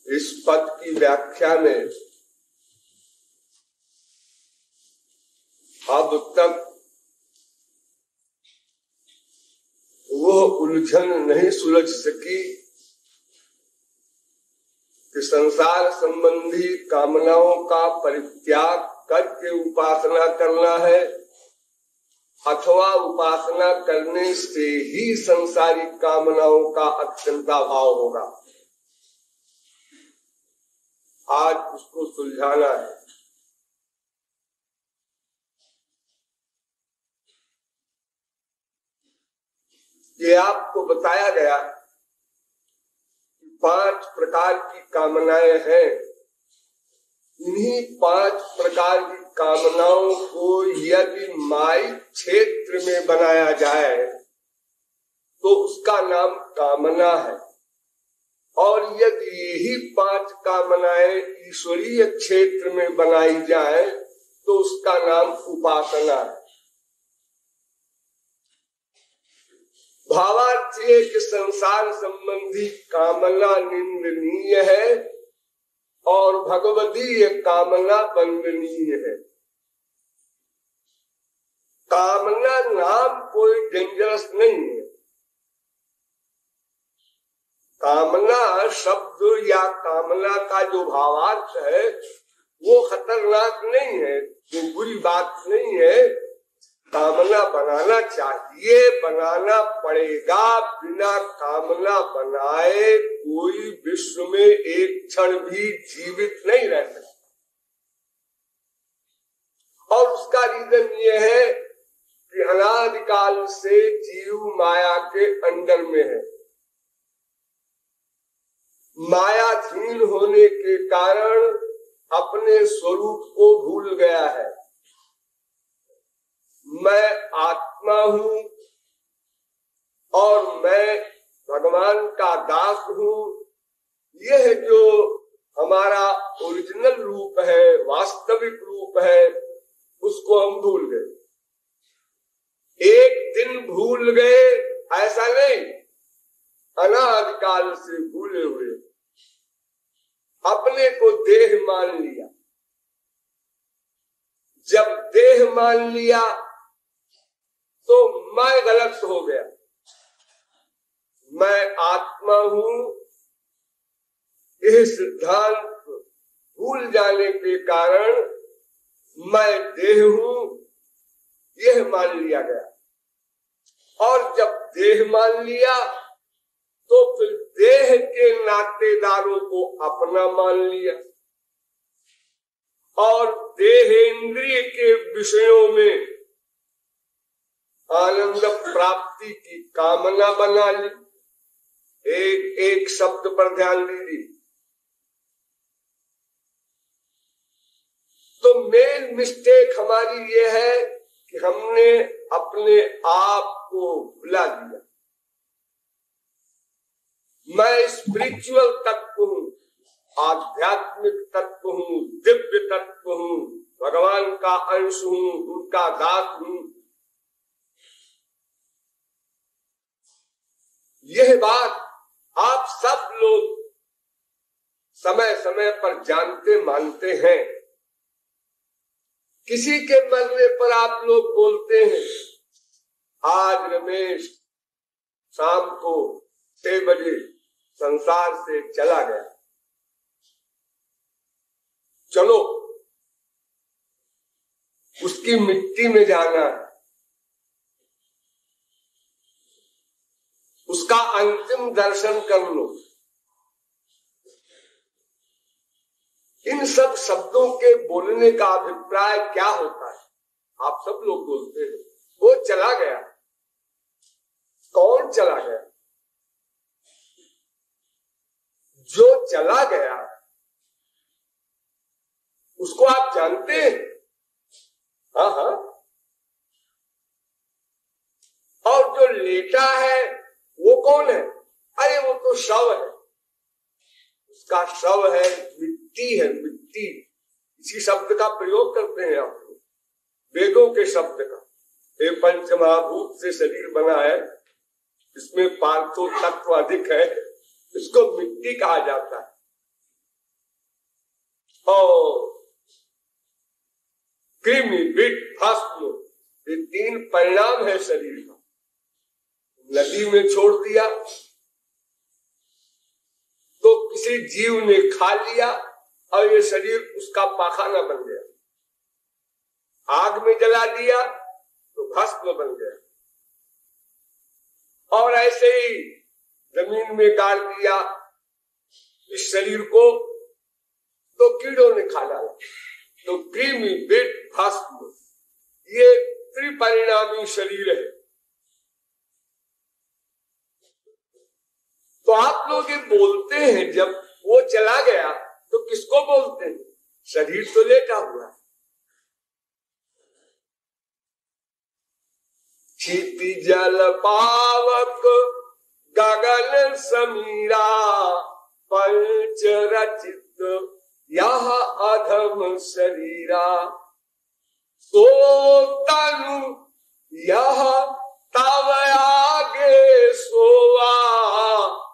इस पद की व्याख्या में अब तक वो उलझन नहीं सुलझ सकी कि संसार संबंधी कामनाओं का परित्याग करके उपासना करना है अथवा उपासना करने से ही संसारिक कामनाओं का अत्यंताभाव होगा। आज उसको सुलझाना है। ये आपको बताया गया कि 5 प्रकार की कामनाएं हैं। इन्हीं 5 प्रकार की कामनाओं को यदि माई क्षेत्र में बनाया जाए तो उसका नाम कामना है, और यदि यही 5 कामनाएं ईश्वरीय क्षेत्र में बनाई जाए तो उसका नाम उपासना है। भावार्थ ये कि संसार संबंधी कामना निंदनीय है और भगवदीय कामना वंदनीय है। कामना नाम कोई डेंजरस नहीं है। कामना शब्द या कामना का जो भावार्थ है वो खतरनाक नहीं है, वो बुरी बात नहीं है। कामना बनाना चाहिए, बनाना पड़ेगा। बिना कामना बनाए कोई विश्व में एक क्षण भी जीवित नहीं रह सकता। और उसका रीजन ये है कि अनादिकाल से जीव माया के अंडर में है। मायाधीन होने के कारण अपने स्वरूप को भूल गया है। मैं आत्मा हूँ और मैं भगवान का दास हूँ। यह जो हमारा ओरिजिनल रूप है, वास्तविक रूप है, उसको हम भूल गए। एक दिन भूल गए ऐसा नहीं, अनादिकाल से भूले हुए अपने को देह मान लिया। जब देह मान लिया तो मैं गलत हो गया। मैं आत्मा हूं, यह सिद्धांत भूल जाने के कारण मैं देह हूं, यह मान लिया गया। और जब देह मान लिया तो फिर देह के नातेदारों को अपना मान लिया और देह इंद्रिय के विषयों में आनंद प्राप्ति की कामना बना ली। एक एक शब्द पर ध्यान दीजिए। तो मेन मिस्टेक हमारी ये है कि हमने अपने आप को भुला दिया। मैं स्पिरिचुअल तत्व हूँ, आध्यात्मिक तत्व हूँ, दिव्य तत्व हूँ, भगवान का अंश हूँ, उनका दास हूँ। यह बात आप सब लोग समय समय पर जानते मानते हैं। किसी के मरने पर आप लोग बोलते हैं आज रमेश शाम को 6 बजे संसार से चला गया। चलो उसकी मिट्टी में जाना है, उसका अंतिम दर्शन कर लो। इन सब शब्दों के बोलने का अभिप्राय क्या होता है? आप सब लोग बोलते हैं वो चला गया। कौन चला गया? जो चला गया उसको आप जानते हैं? हाँ हाँ। और जो लेटा है वो कौन है? अरे वो तो शव है। उसका शव है, मिट्टी है, मिट्टी। इसी शब्द का प्रयोग करते हैं आप लोग, वेदों के शब्द का। ये पंचमहाभूत से शरीर बना है, इसमें पार्थो तत्व अधिक है, इसको मिट्टी कहा जाता है। और कृमि, बिट, भस्म, ये 3 परिणाम है शरीर का। नदी में छोड़ दिया तो किसी जीव ने खा लिया और ये शरीर उसका पाखाना बन गया। आग में जला दिया तो भस्म बन गया। और ऐसे ही जमीन में गाड़ दिया इस शरीर को तो कीड़ों ने खा डाला। तो कृमि, बिट, भस्म, ये त्रिपरिणामी शरीर है। तो आप लोग ये बोलते हैं जब वो चला गया तो किसको बोलते हैं? शरीर तो लेटा हुआ है। क्षिति जल पावक गगन समीरा पंच रचित यह अधम शरीरा सो तनु यह तव आगे सोवा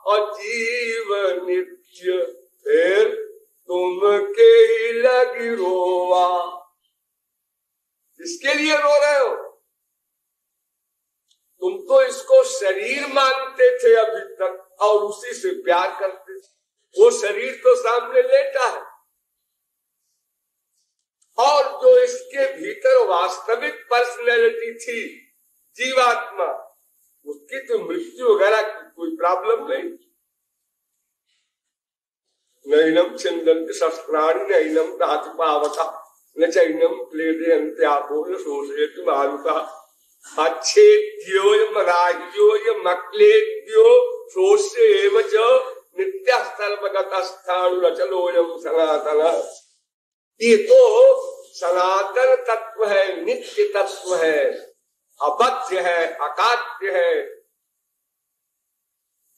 और जीव नित्य फिर तुम के ही लगी रोवा। इसके लिए रो रहे हो? तुम तो इसको शरीर मानते थे अभी तक और उसी से प्यार करते थे। वो शरीर तो सामने लेटा है और जो इसके भीतर वास्तविक पर्सनैलिटी थी, जीवात्मा, उसकी तो मृत्यु वगैरह की कोई प्रॉब्लम नहीं। नैनम छिंदंत शस्त्राणि नैनम प्रातिपावका न चैनम क्लेदयन्ते आपो न शोषयति मारुता अच्छेद्यो मराज्यो मक्लेद्यो शोष्य एव च नित्यः सर्वगतस्थाणुरचलोऽयं सनातनः। ये तो सनातन तत्व है, नित्य तत्व है, अबध्य है, अकाट्य है।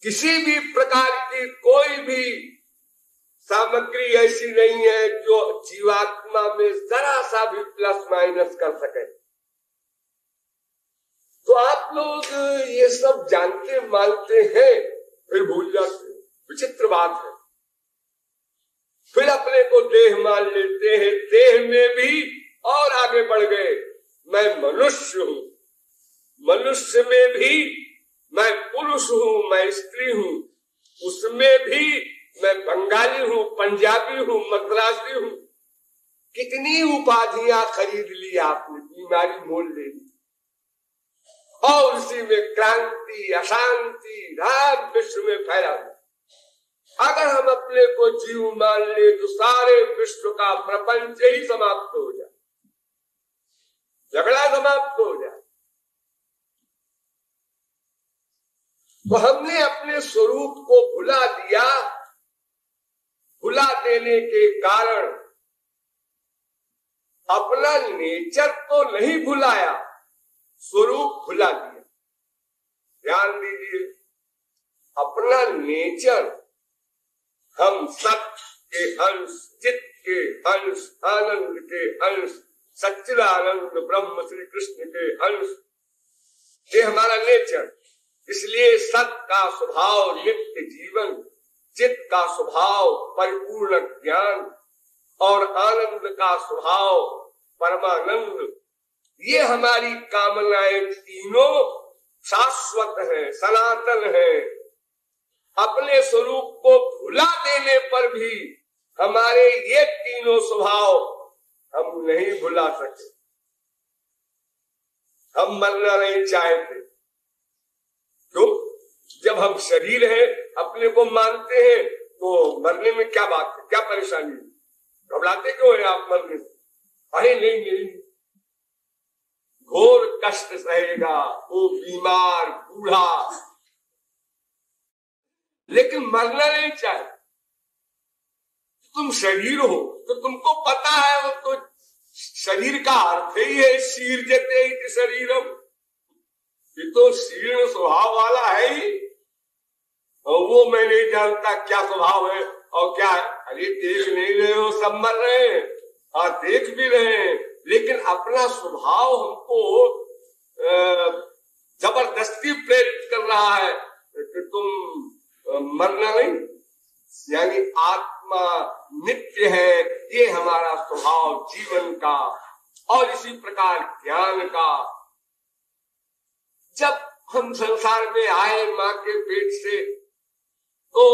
किसी भी प्रकार की कोई भी सामग्री ऐसी नहीं है जो जीवात्मा में जरा सा भी प्लस माइनस कर सके। तो आप लोग ये सब जानते मानते हैं फिर भूल जाते हैं। विचित्र बात है। फिर अपने को देह मान लेते हैं, देह में भी और आगे बढ़ गए। मैं मनुष्य हूं, मनुष्य में भी मैं पुरुष हूँ, मैं स्त्री हूँ, उसमें भी मैं बंगाली हूँ, पंजाबी हूँ, मद्रासी हूँ। कितनी उपाधियां खरीद ली आपने, बीमारी मोल ले ली, और उसी में क्रांति, अशांति रात विश्व में फैला। अगर हम अपने को जीव मान ले तो सारे विश्व का प्रपंच ही समाप्त हो जाए, झगड़ा समाप्त हो जाए। तो हमने अपने स्वरूप को भुला दिया। भुला देने के कारण अपना नेचर तो नहीं भुलाया, स्वरूप भुला दिया। ध्यान दीजिए, अपना नेचर, हम सत्य के अंश, चित्त के अंश, आनंद के अंश, सच्चिदानंद ब्रह्म श्री कृष्ण के अंश, ये हमारा नेचर। इसलिए सत्य का स्वभाव नित्य जीवन, चित्त का स्वभाव परिपूर्ण ज्ञान और आनंद का स्वभाव परमानंद, ये हमारी कामनाएं तीनों शाश्वत है, सनातन है। अपने स्वरूप को भुला देने पर भी हमारे ये तीनों स्वभाव हम नहीं भुला सके। हम मरना नहीं चाहते, क्यों? जब हम शरीर है, अपने को मानते हैं, तो मरने में क्या बात है, क्या परेशानी है? घबराते क्यों है आप मरने से? अरे नहीं नहीं, घोर कष्ट सहेगा वो बीमार बूढ़ा, लेकिन मरना नहीं चाहे। तुम शरीर हो तो तुमको पता है, वो तो शरीर का अर्थ ही है शीर्जते इति शरीरम, ये तो शीर्ण स्वभाव वाला है ही, और वो मैं नहीं जानता क्या स्वभाव है और क्या है। अरे देख नहीं रहे हो, सब मर रहे हैं, हाँ देख भी रहे हैं, लेकिन अपना स्वभाव हमको जबरदस्ती प्रेरित कर रहा है कि तुम मरना नहीं। यानी आत्मा नित्य है, ये हमारा स्वभाव जीवन का। और इसी प्रकार ज्ञान का, जब हम संसार में आए माँ के पेट से, तो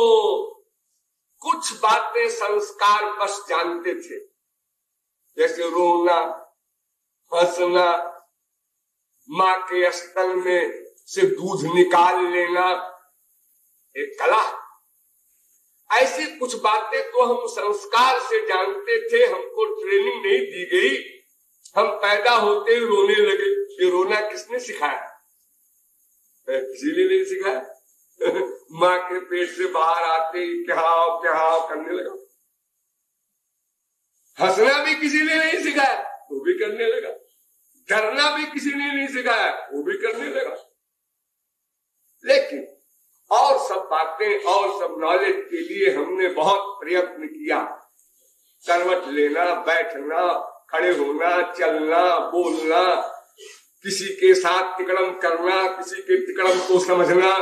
कुछ बातें संस्कार बस जानते थे, जैसे रोना, हंसना, माँ के स्तन में से दूध निकाल लेना, एक कला। ऐसी कुछ बातें तो हम संस्कार से जानते थे, हमको ट्रेनिंग नहीं दी गई, हम पैदा होते ही रोने लगे। ये रोना किसने सिखाया? किसी ने नहीं सिखाया। माँ के पेट से बाहर आते ही क्या करने लगा। हंसना भी किसी ने नहीं सिखाया, वो भी करने लगा। डरना भी किसी ने नहीं सिखाया, वो भी करने लगा। लेकिन और सब बातें और सब नॉलेज के लिए हमने बहुत प्रयत्न किया। करवट लेना, बैठना, खड़े होना, चलना, बोलना, किसी के साथ तिकड़म करना, किसी के तिकड़म को समझना,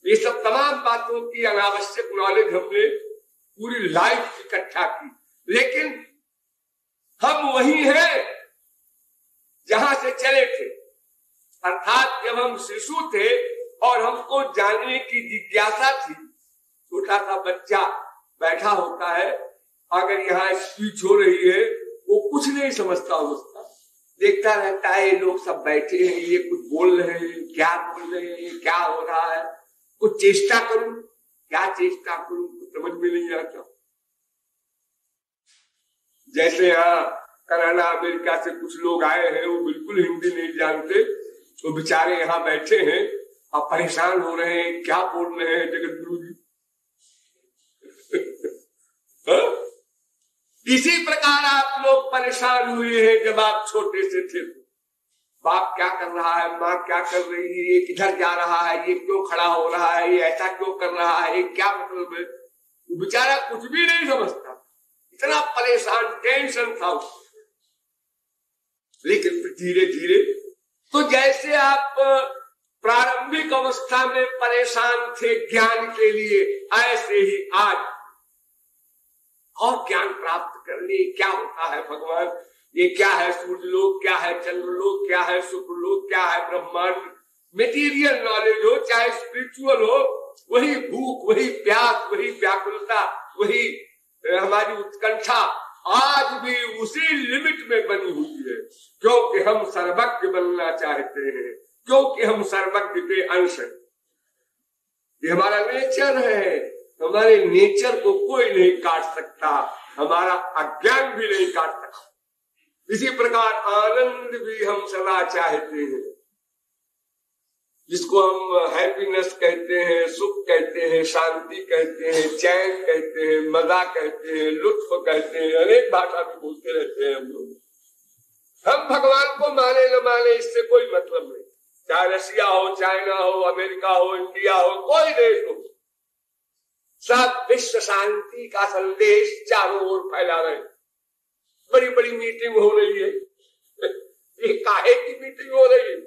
ये सब तमाम बातों की अनावश्यक नॉलेज हमने पूरी लाइफ इकट्ठा की। लेकिन हम वही हैं जहां से चले थे। अर्थात जब हम शिशु थे और हमको जानने की जिज्ञासा थी, छोटा सा बच्चा बैठा होता है, अगर यहाँ स्पीच हो रही है, वो कुछ नहीं समझता, उसका देखता रहता है, ये लोग सब बैठे हैं, ये कुछ बोल रहे हैं, क्या बोल रहे हैं, क्या हो रहा है, कुछ चेष्टा करूं, क्या चेष्टा करूं, कुछ समझ में नहीं आता। जैसे यहाँ कनाडा अमेरिका से कुछ लोग आए हैं, वो बिल्कुल हिंदी नहीं जानते, वो बेचारे यहाँ बैठे हैं और परेशान हो रहे हैं, क्या बोल रहे हैं जगत गुरु जी। इसी प्रकार आप लोग परेशान हुए हैं जब आप छोटे से थे। बाप क्या कर रहा है, माँ क्या कर रही है, ये किधर जा रहा है, ये क्यों खड़ा हो रहा है, ये ऐसा क्यों कर रहा है, ये क्या मतलब है। वो बेचारा कुछ भी नहीं समझता, इतना परेशान, टेंशन था। लेकिन धीरे धीरे, तो जैसे आप प्रारंभिक अवस्था में परेशान थे ज्ञान के लिए, ऐसे ही आज और ज्ञान प्राप्त करने क्या होता है भगवान, ये क्या है सूर्यलोक, क्या है चंद्रलोक, क्या है शुक्रलोक, क्या है ब्रह्मांड, मेटीरियल नॉलेज हो चाहे स्पिरिचुअल हो, वही भूख, वही प्यास, वही व्याकुलता, वही हमारी उत्कंठा आज भी उसी लिमिट में बनी हुई है, क्योंकि हम सर्वज्ञ बनना चाहते हैं, क्योंकि हम सर्वज्ञ के अंश हैं। ये हमारा नेचर है। हमारे नेचर को कोई नहीं काट सकता, हमारा अज्ञान भी नहीं काट सकता। इसी प्रकार आनंद भी हम सदा चाहते हैं, जिसको हम हैप्पीनेस कहते हैं, सुख कहते हैं, शांति कहते हैं, चैन कहते हैं, मजा कहते हैं, लुत्फ कहते हैं, अनेक भाषा भी बोलते रहते हैं हम लोग। हम भगवान को माने न माने इससे कोई मतलब नहीं, चाहे रशिया हो, चाइना हो, अमेरिका हो, इंडिया हो, कोई देश हो, सब विश्व शांति का संदेश चारों ओर फैला रहे। बड़ी बड़ी मीटिंग हो रही है, ये काहे की मीटिंग हो रही है?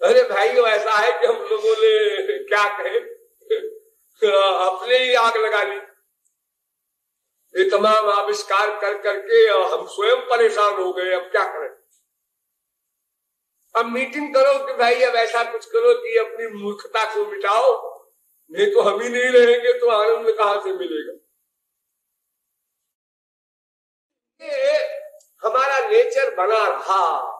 अरे भाई ऐसा है कि हम लोगों ने क्या कहे, अपने ही आग लगा ली। ये तमाम आविष्कार कर करके हम स्वयं परेशान हो गए। अब क्या करें? अब मीटिंग करो कि भाई अब ऐसा कुछ करो कि अपनी मूर्खता को मिटाओ, नहीं तो हम ही नहीं रहेंगे तो आनंद कहां से मिलेगा? ये हमारा नेचर बना रहा।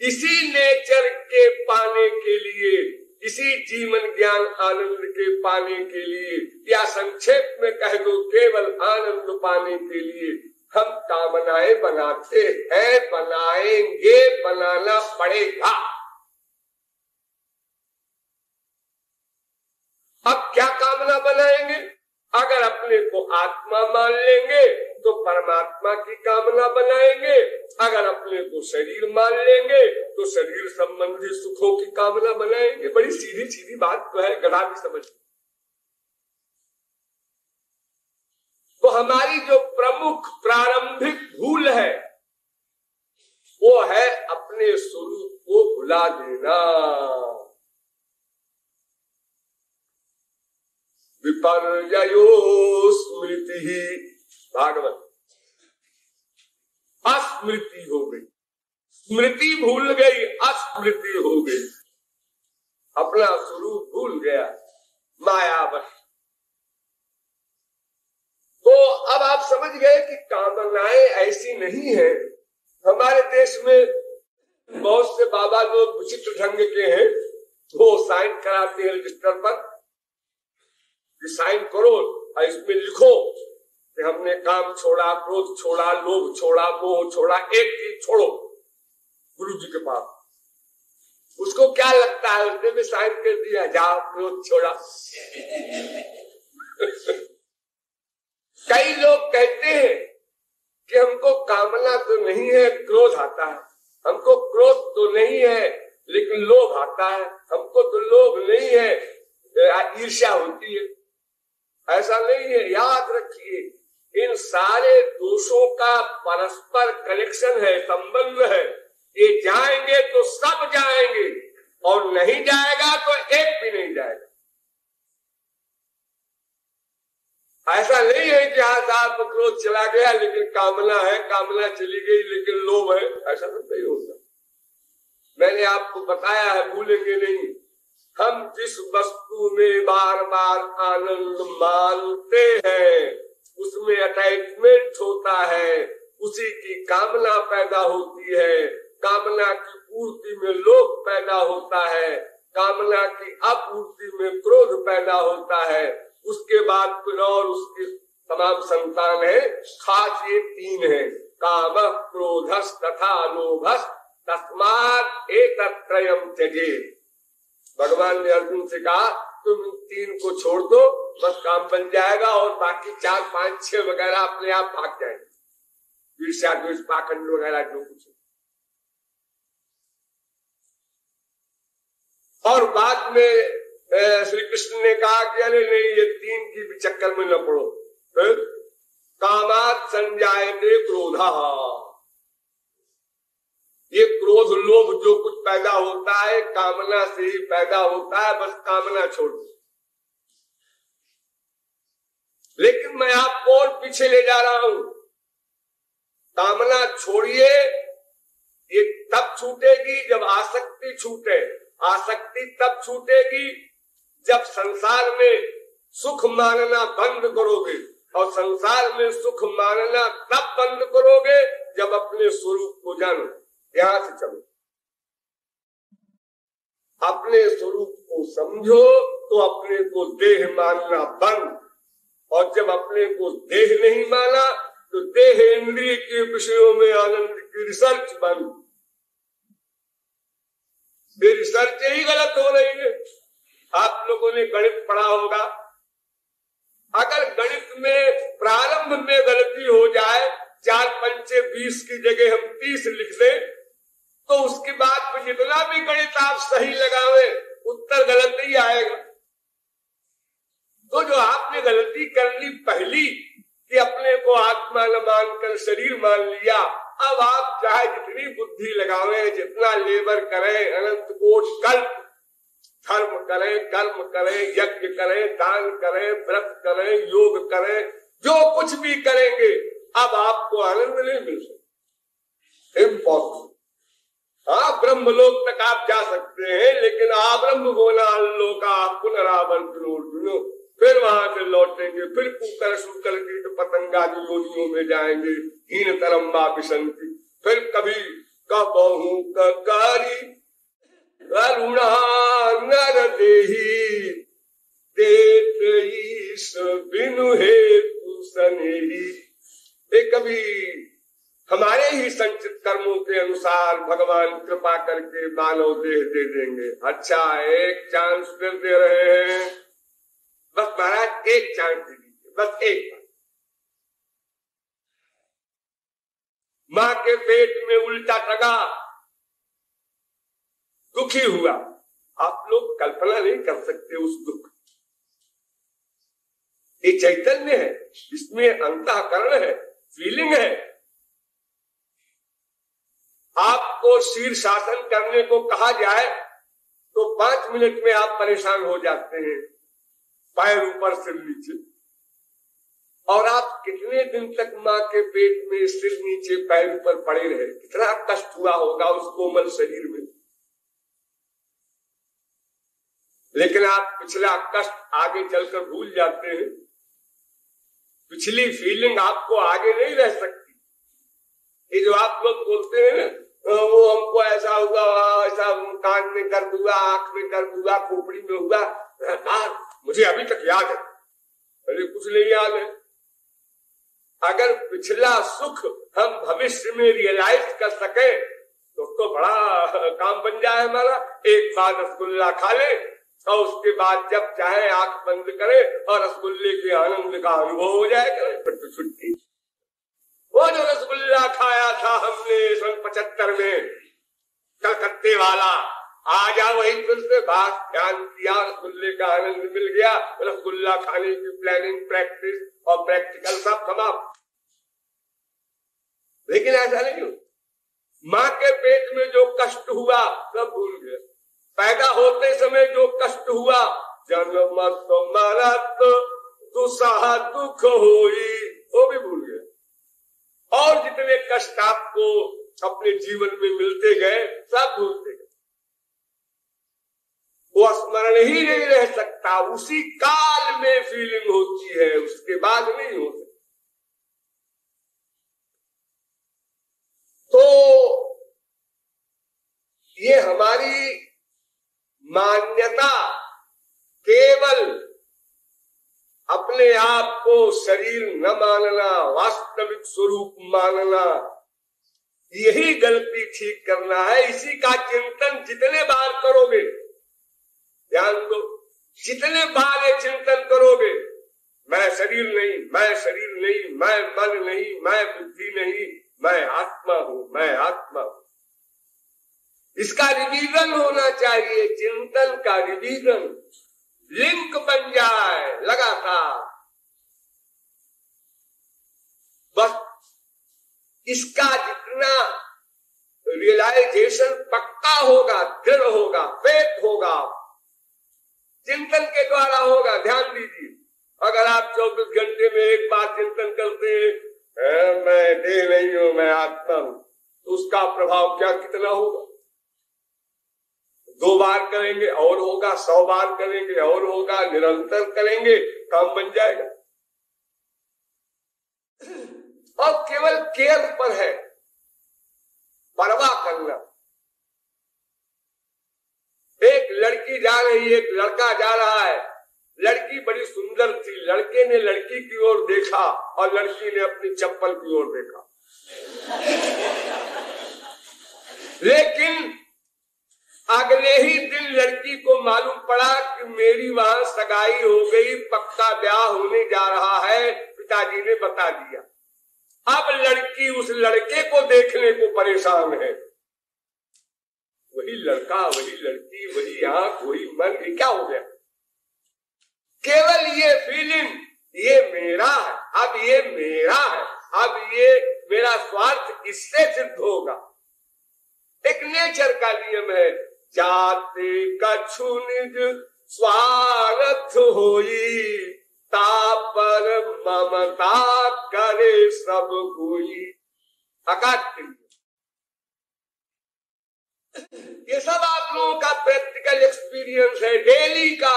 इसी नेचर के पाने के लिए, इसी जीवन ज्ञान आनंद के पाने के लिए, या संक्षेप में कह दो केवल आनंद पाने के लिए हम कामनाएं बनाते हैं, बनाएंगे, बनाना पड़ेगा। अब क्या कामना बनाएंगे? अगर अपने को आत्मा मान लेंगे तो परमात्मा की कामना बनाएंगे, अगर अपने को शरीर मान लेंगे तो शरीर संबंधी सुखों की कामना बनाएंगे। बड़ी सीधी सीधी बात तो है, गधा भी समझ। तो हमारी जो प्रमुख प्रारंभिक भूल है वो है अपने स्वरूप को भुला देना। विपर्ययो स्मृति ही, भागवत, अस्मृति हो गई, स्मृति भूल गई, अस्मृति हो गई, अपना स्वरूप भूल गया, मायावश। तो अब आप समझ गए कि कामनाएं ऐसी नहीं है। हमारे देश में बहुत से बाबा लोग विचित्र ढंग के हैं, वो साइन कराते हैं रजिस्टर पर, साइन करो और इसमें लिखो कि हमने काम छोड़ा, क्रोध छोड़ा, लोभ छोड़ा, मोह छोड़ा, एक चीज छोड़ो गुरु जी के पास। उसको क्या लगता है, उसने भी साइन कर दिया, जाओ क्रोध छोड़ा। कई लोग कहते हैं कि हमको कामना तो नहीं है, क्रोध आता है, हमको क्रोध तो नहीं है लेकिन लोभ आता है, हमको तो लोभ नहीं है, ईर्ष्या होती है। ऐसा नहीं है, याद रखिए, इन सारे दोषों का परस्पर कनेक्शन है, संबंध है। ये जाएंगे तो सब जाएंगे और नहीं जाएगा तो एक भी नहीं जाएगा। ऐसा नहीं है कि हाँ साहब क्रोध चला गया लेकिन कामना है, कामना चली गई लेकिन लोभ है, ऐसा तो नहीं होता। मैंने आपको बताया है, भूलेंगे नहीं। हम जिस वस्तु में बार बार आनंद मानते हैं उसमें अटैचमेंट होता है, उसी की कामना पैदा होती है, कामना की पूर्ति में लोभ पैदा होता है, कामना की अपूर्ति में क्रोध पैदा होता है, उसके बाद फिर और उसकी तमाम संतान है। खास ये तीन है, काम क्रोधस तथा लोभस, तस्मात् एतत्त्रयम् त्यजेत्। भगवान ने अर्जुन से कहा तुम इन तीन को छोड़ दो, बस काम बन जाएगा और बाकी 4, 5, 6 वगैरह अपने आप भाग जाएंगे, ईर्ष्या द्वेष पाखंड वगैरह जो कुछ। और बाद में श्री कृष्ण ने कहा कि अरे नहीं, ये तीन की भी चक्कर में न पड़ो, फिर कामात् संजायते क्रोधः। ये क्रोध लोभ जो कुछ पैदा होता है कामना से ही पैदा होता है, बस कामना छोड़ दो। लेकिन मैं आपको और पीछे ले जा रहा हूं, कामना छोड़िए, ये तब छूटेगी जब आसक्ति छूटे। आसक्ति तब छूटेगी जब संसार में सुख मानना बंद करोगे, और संसार में सुख मानना तब बंद करोगे जब अपने स्वरूप को जानो। यहां से चलो, अपने स्वरूप को समझो तो अपने को देह मानना बंद, और जब अपने को देह नहीं माना तो देह इंद्रिय के विषयों में आनंद की रिसर्च बंद। ये रिसर्च ही गलत हो रही है। आप लोगों ने गणित पढ़ा होगा, अगर गणित में प्रारंभ में गलती हो जाए, 4 पंचे 20 की जगह हम 30 लिख दें, तो उसके बाद में जितना भी गणित आप सही लगावे उत्तर गलत ही आएगा। तो जो आपने गलती कर ली पहली कि अपने को आत्मा न मानकर शरीर मान लिया, अब आप चाहे जितनी बुद्धि लगावे, जितना लेबर करें, अनंत कोट कल्प धर्म करें, कर्म करें, यज्ञ करें, दान करें, व्रत करें, योग करें, जो कुछ भी करेंगे, अब आपको आनंद नहीं मिल सकता। इम्पॉसिबल। हाँ, ब्रह्मलोक तक आप जा सकते हैं, लेकिन आब्रह्म गोना लोका पुनरावर्तनो, फिर वहां से लौटेंगे, फिर कुकर शुकर कीट पतंगादि योनियों में जाएंगे, हीन तरम्बा विसंति, फिर कभी कबहू ककारी करुणा नर देही देत ईश बिनु हेतु सनेही। कभी हमारे ही संचित कर्मों के अनुसार भगवान कृपा करके मानव देह दे देंगे। अच्छा, एक चांस फिर दे रहे हैं, बस महाराज एक चांस दे दीजिए, बस एक बार। माँ के पेट में उल्टा टगा, दुखी हुआ, आप लोग कल्पना नहीं कर सकते उस दुख। ये चैतन्य है, इसमें अंतःकरण है, फीलिंग है। आपको शीर्षासन करने को कहा जाए तो 5 मिनट में आप परेशान हो जाते हैं, पैर ऊपर सिर नीचे। और आप कितने दिन तक माँ के पेट में सिर नीचे पैर ऊपर पड़े रहे, कितना कष्ट हुआ होगा उस कोमल शरीर में। लेकिन आप पिछला कष्ट आगे चलकर भूल जाते हैं, पिछली फीलिंग आपको आगे नहीं रह सकती। ये जो आप लोग बोलते हैं वो हमको ऐसा हुआ, ऐसा कान में दर्द हुआ, आंख में दर्द हुआ, खोपड़ी में हुआ, मुझे अभी तक याद है। अरे कुछ नहीं याद है। अगर पिछला सुख हम भविष्य में रियलाइज कर सके तो बड़ा काम बन जाए हमारा। एक बार रसगुल्ला खा ले और उसके बाद जब चाहे आंख बंद करे और रसगुल्ले के आनंद का अनुभव हो जाए, फिर तो छुट्टी। वो जो रसगुल्ला खाया था हमने सन 75 में, कलकत्ते वाला, आ जा वही फिर से बात ध्यान किया, रसगुल्ले का आनंद मिल गया, रसगुल्ला खाने की प्लानिंग, प्रैक्टिस और प्रैक्टिकल सब समाप्त। लेकिन ऐसा नहीं हो, माँ के पेट में जो कष्ट हुआ सब भूल गए। पैदा होते समय जो कष्ट हुआ, जन्म तुम्हारा तो दुसहा दुख होई, वो भी भूल गए। और जितने कष्ट आपको अपने जीवन में मिलते गए सब भूलते गए। वो स्मरण ही नहीं रह सकता, उसी काल में फीलिंग होती है, उसके बाद नहीं हो सकती। तो ये हमारी मान्यता केवल अपने आप को शरीर न मानना, वास्तविक स्वरूप मानना, यही गलती ठीक करना है। इसी का चिंतन जितने बार करोगे, ध्यान दो, जितने बार ये चिंतन करोगे, मैं शरीर नहीं, मैं शरीर नहीं, मैं मन नहीं, मैं बुद्धि नहीं, मैं आत्मा हूं, मैं आत्मा हूं, इसका रिवीजन होना चाहिए। चिंतन का रिवीजन, लिंक बन जाए लगातार। बस इसका जितना रियलाइजेशन पक्का होगा, दृढ़ होगा, फेथ होगा, चिंतन के द्वारा होगा। ध्यान दीजिए, अगर आप 24 घंटे में एक बार चिंतन करते हैं मैं देह नहीं हूं, मैं आत्मा हूं, तो उसका प्रभाव क्या कितना होगा? 2 बार करेंगे और होगा, 100 बार करेंगे और होगा, निरंतर करेंगे, काम बन जाएगा। और केवल केयर पर है, परवाह करना। एक लड़की जा रही है, एक लड़का जा रहा है। लड़की बड़ी सुंदर थी, लड़के ने लड़की की ओर देखा और लड़की ने अपनी चप्पल की ओर देखा। लेकिन अगले ही दिन लड़की को मालूम पड़ा कि मेरी वहां सगाई हो गई, पक्का ब्याह होने जा रहा है, पिताजी ने बता दिया। अब लड़की उस लड़के को देखने को परेशान है। वही लड़का, वही लड़की, वही आंख, वही मन, ये क्या हो गया? केवल ये फीलिंग, ये मेरा है, अब ये मेरा है, अब ये मेरा स्वार्थ इससे सिद्ध होगा। एक नेचर का नियम है, जाते कछु निज स्वार्थ होई, तापर ममता करे सब कोई। अकाट्य ये सब आप लोगों का प्रैक्टिकल एक्सपीरियंस है, डेली का।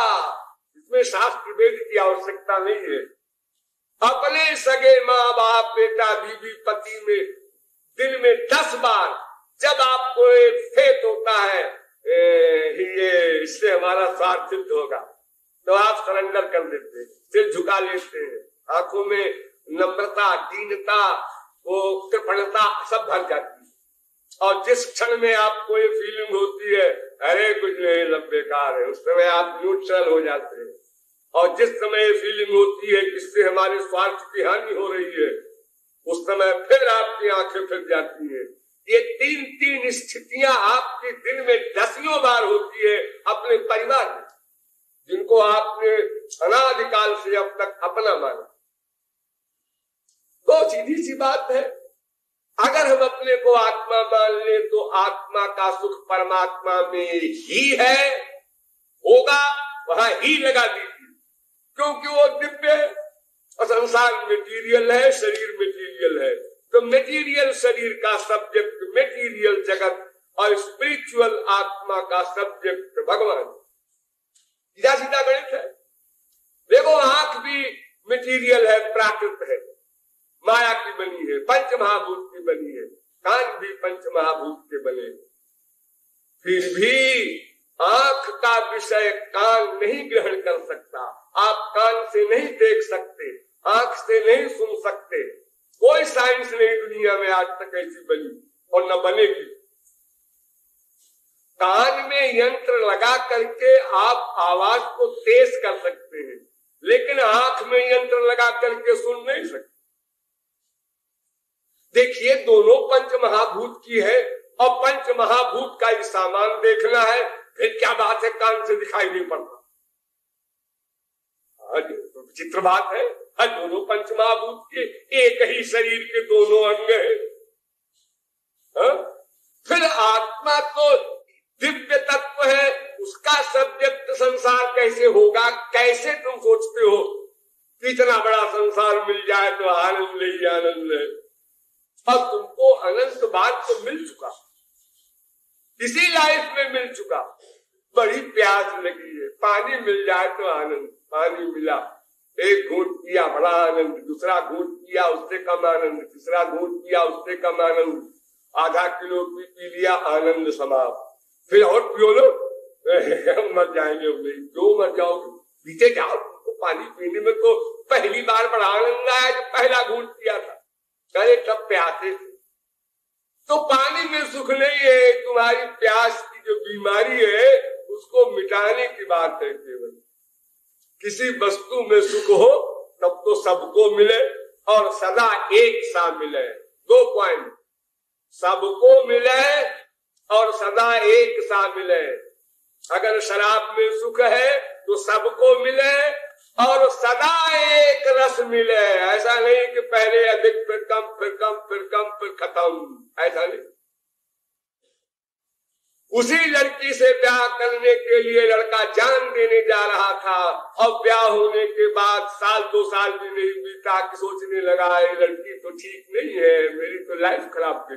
इसमें शास्त्र वेद की आवश्यकता नहीं है। अपने सगे माँ बाप, बेटा बीवी, पति में दिन में 10 बार जब आपको एक फेत होता है ये इससे हमारा स्वार्थ सिद्ध होगा, तो आप सरेंडर कर देते हैं, सिर झुका लेते हैं, आंखों में नम्रता, दीनता, वो कृपणता सब भर जाती है। और जिस क्षण में आपको ये फीलिंग होती है अरे कुछ नहीं, सब बेकार है, उस समय आप न्यूट्रल हो जाते हैं। और जिस समय ये फीलिंग होती है किससे हमारे स्वार्थ की हानि हो रही है, उस समय फिर आपकी आंखें फिर जाती है। ये 3 स्थितियां आपके दिन में दसियों बार होती है अपने परिवार में, जिनको आपने अनादिकाल से अब तक अपना माना। तो सीधी सी बात है, अगर हम अपने को आत्मा मान ले तो आत्मा का सुख परमात्मा में ही है, होगा, वहां ही लगा दीजिए, क्योंकि वो दिव्य है और संसार मटेरियल है, शरीर मटेरियल है। तो मटेरियल शरीर का सब्जेक्ट मटेरियल जगत और स्पिरिचुअल आत्मा का सब्जेक्ट भगवान। सीधा सीधा गणित है। देखो आंख भी मटेरियल है, प्राकृत है, माया की बनी है, पंच महाभूत की बनी है। कान भी पंच महाभूत के बने, फिर भी आंख का विषय कान नहीं ग्रहण कर सकता। आप कान से नहीं देख सकते, आंख से नहीं सुन सकते। कोई साइंस नहीं दुनिया में आज तक ऐसी बनी और न बनेगी। कान में यंत्र लगा करके आप आवाज को तेज कर सकते हैं, लेकिन आंख में यंत्र लगा करके सुन नहीं सकते। देखिए दोनों पंच महाभूत की है और पंच महाभूत का ही सामान देखना है, फिर क्या बात है कान से दिखाई नहीं पड़ता। तो विचित्र बात है। दोनों पंच महाभूत के एक ही शरीर के दोनों अंग है। फिर आत्मा तो दिव्य तत्व है, उसका सब्जेक्ट संसार कैसे होगा? कैसे तुम सोचते हो कि इतना बड़ा संसार मिल जाए तो आनंद ही आनंद है? और तुमको अनंत बार तो मिल चुका, इसी लाइफ में मिल चुका। बड़ी प्यास लगी है, पानी मिल जाए तो आनंद। पानी मिला, एक घूंट पिया बड़ा आनंद, दूसरा घूंट पिया उससे कम आनंद, तीसरा घूंट पिया उससे कम आनंद, आधा किलो पी लिया, आनंद समाप्त। फिर और पियो लो, मर जाएंगे। क्यों मर जाओगे? पीते जाओ। तुमको पानी पीने में तो पहली बार बड़ा आनंद आया जब पहला घूंट पिया था, करे तब प्यासे थे। तो पानी में सुख नहीं है, तुम्हारी प्यास की जो बीमारी है उसको मिटाने की बात है। केवल किसी वस्तु में सुख हो तब तो सबको मिले और सदा एक सा मिले। 2 पॉइंट, सबको मिले और सदा एक सा मिले। अगर शराब में सुख है तो सबको मिले और सदा एक रस मिले। ऐसा नहीं कि पहले अधिक फिर कम फिर कम फिर कम फिर खत्म, ऐसा नहीं। उसी लड़की से ब्याह करने के लिए लड़का जान देने जा रहा था और ब्याह होने के बाद 1-2 साल भी नहीं बीता कि सोचने लगा ये लड़की तो ठीक नहीं है, मेरी तो लाइफ खराब गई।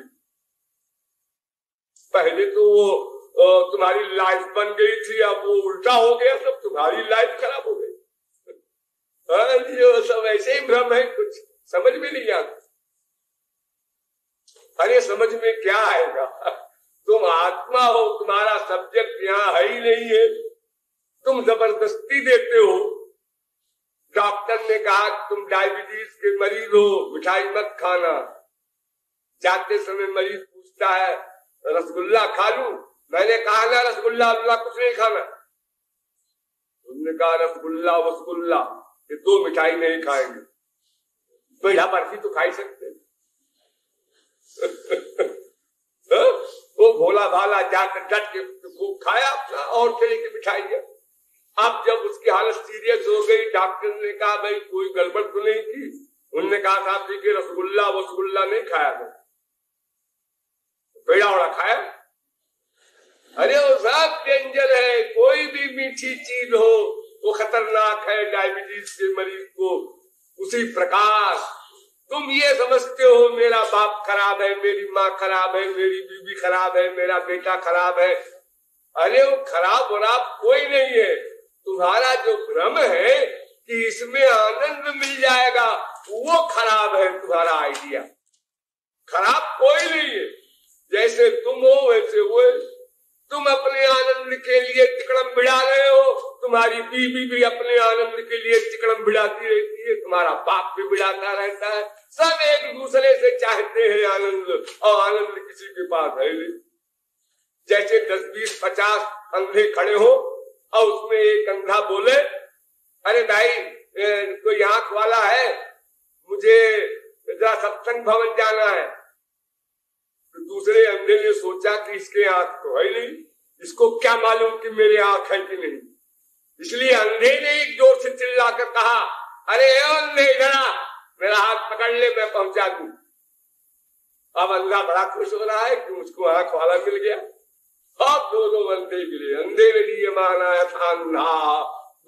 पहले तो वो तुम्हारी लाइफ बन गई थी, अब वो उल्टा हो गया, सब तुम्हारी लाइफ खराब हो गई। जो सब ऐसे ही भ्रम है, कुछ समझ में नहीं आता। अरे समझ में क्या आएगा, तुम आत्मा हो, तुम्हारा सब्जेक्ट यहाँ है ही नहीं है, तुम जबरदस्ती देते हो। डॉक्टर ने कहा तुम डायबिटीज के मरीज हो, मिठाई मत खाना। जाते समय मरीज पूछता है रसगुल्ला खा लूं? मैंने कहा ना रसगुल्ला अल्लाह कुछ नहीं खाना। उन्होंने कहा रसगुल्ला वसगुल्ला ये दो मिठाई नहीं खाएंगे। पेड़ा बर्फी तो खाई सकते वो भोला भाला जाकर डट के खूब खाया अपना और चले की मिठाई है। अब जब उसकी हालत सीरियस हो गई, डॉक्टर ने कहा भाई कोई गड़बड़ तो नहीं की? उन्होंने कहा साहब जी के रसगुल्ला वसगुल्ला नहीं खाया था, पेड़ा वड़ा खाया। अरे वो सब डेंजर है, कोई भी मीठी चीज हो वो खतरनाक है डायबिटीज के मरीज को। उसी प्रकार तुम ये समझते हो मेरा बाप खराब है, मेरी माँ खराब है, मेरी बीवी खराब है, मेरा बेटा खराब है। अरे वो खराब वराब कोई नहीं है, तुम्हारा जो भ्रम है कि इसमें आनंद मिल जाएगा वो खराब है। तुम्हारा आइडिया खराब कोई नहीं है, जैसे तुम हो वैसे वो है। तुम अपने आनंद के लिए चिकड़म बिड़ा रहे हो, तुम्हारी बीवी भी अपने आनंद के लिए चिकड़म बिड़ाती रहती है, तुम्हारा बाप भी बिड़ाता रहता है। सब एक दूसरे से चाहते हैं आनंद, और आनंद किसी के पास है नहीं। जैसे 10, 20, 50 अंधे खड़े हो और उसमें एक अंधा बोले अरे भाई कोई आंख वाला है, मुझे जरा सत्संग भवन जाना है। तो दूसरे अंधे ने सोचा कि इसके आंख तो है नहीं, इसको क्या मालूम कि मेरे आंख है कि नहीं। इसलिए अंधे ने एक जोर से चिल्लाकर कहा अरे अंधे जरा मेरा हाथ पकड़ ले, मैं पहुंचा दूं। अब अंधा बड़ा खुश हो रहा है कि उसको आंख वाला मिल गया। अब दोनों अंधे गिरे, अंधे ने लिए माना था अंधा,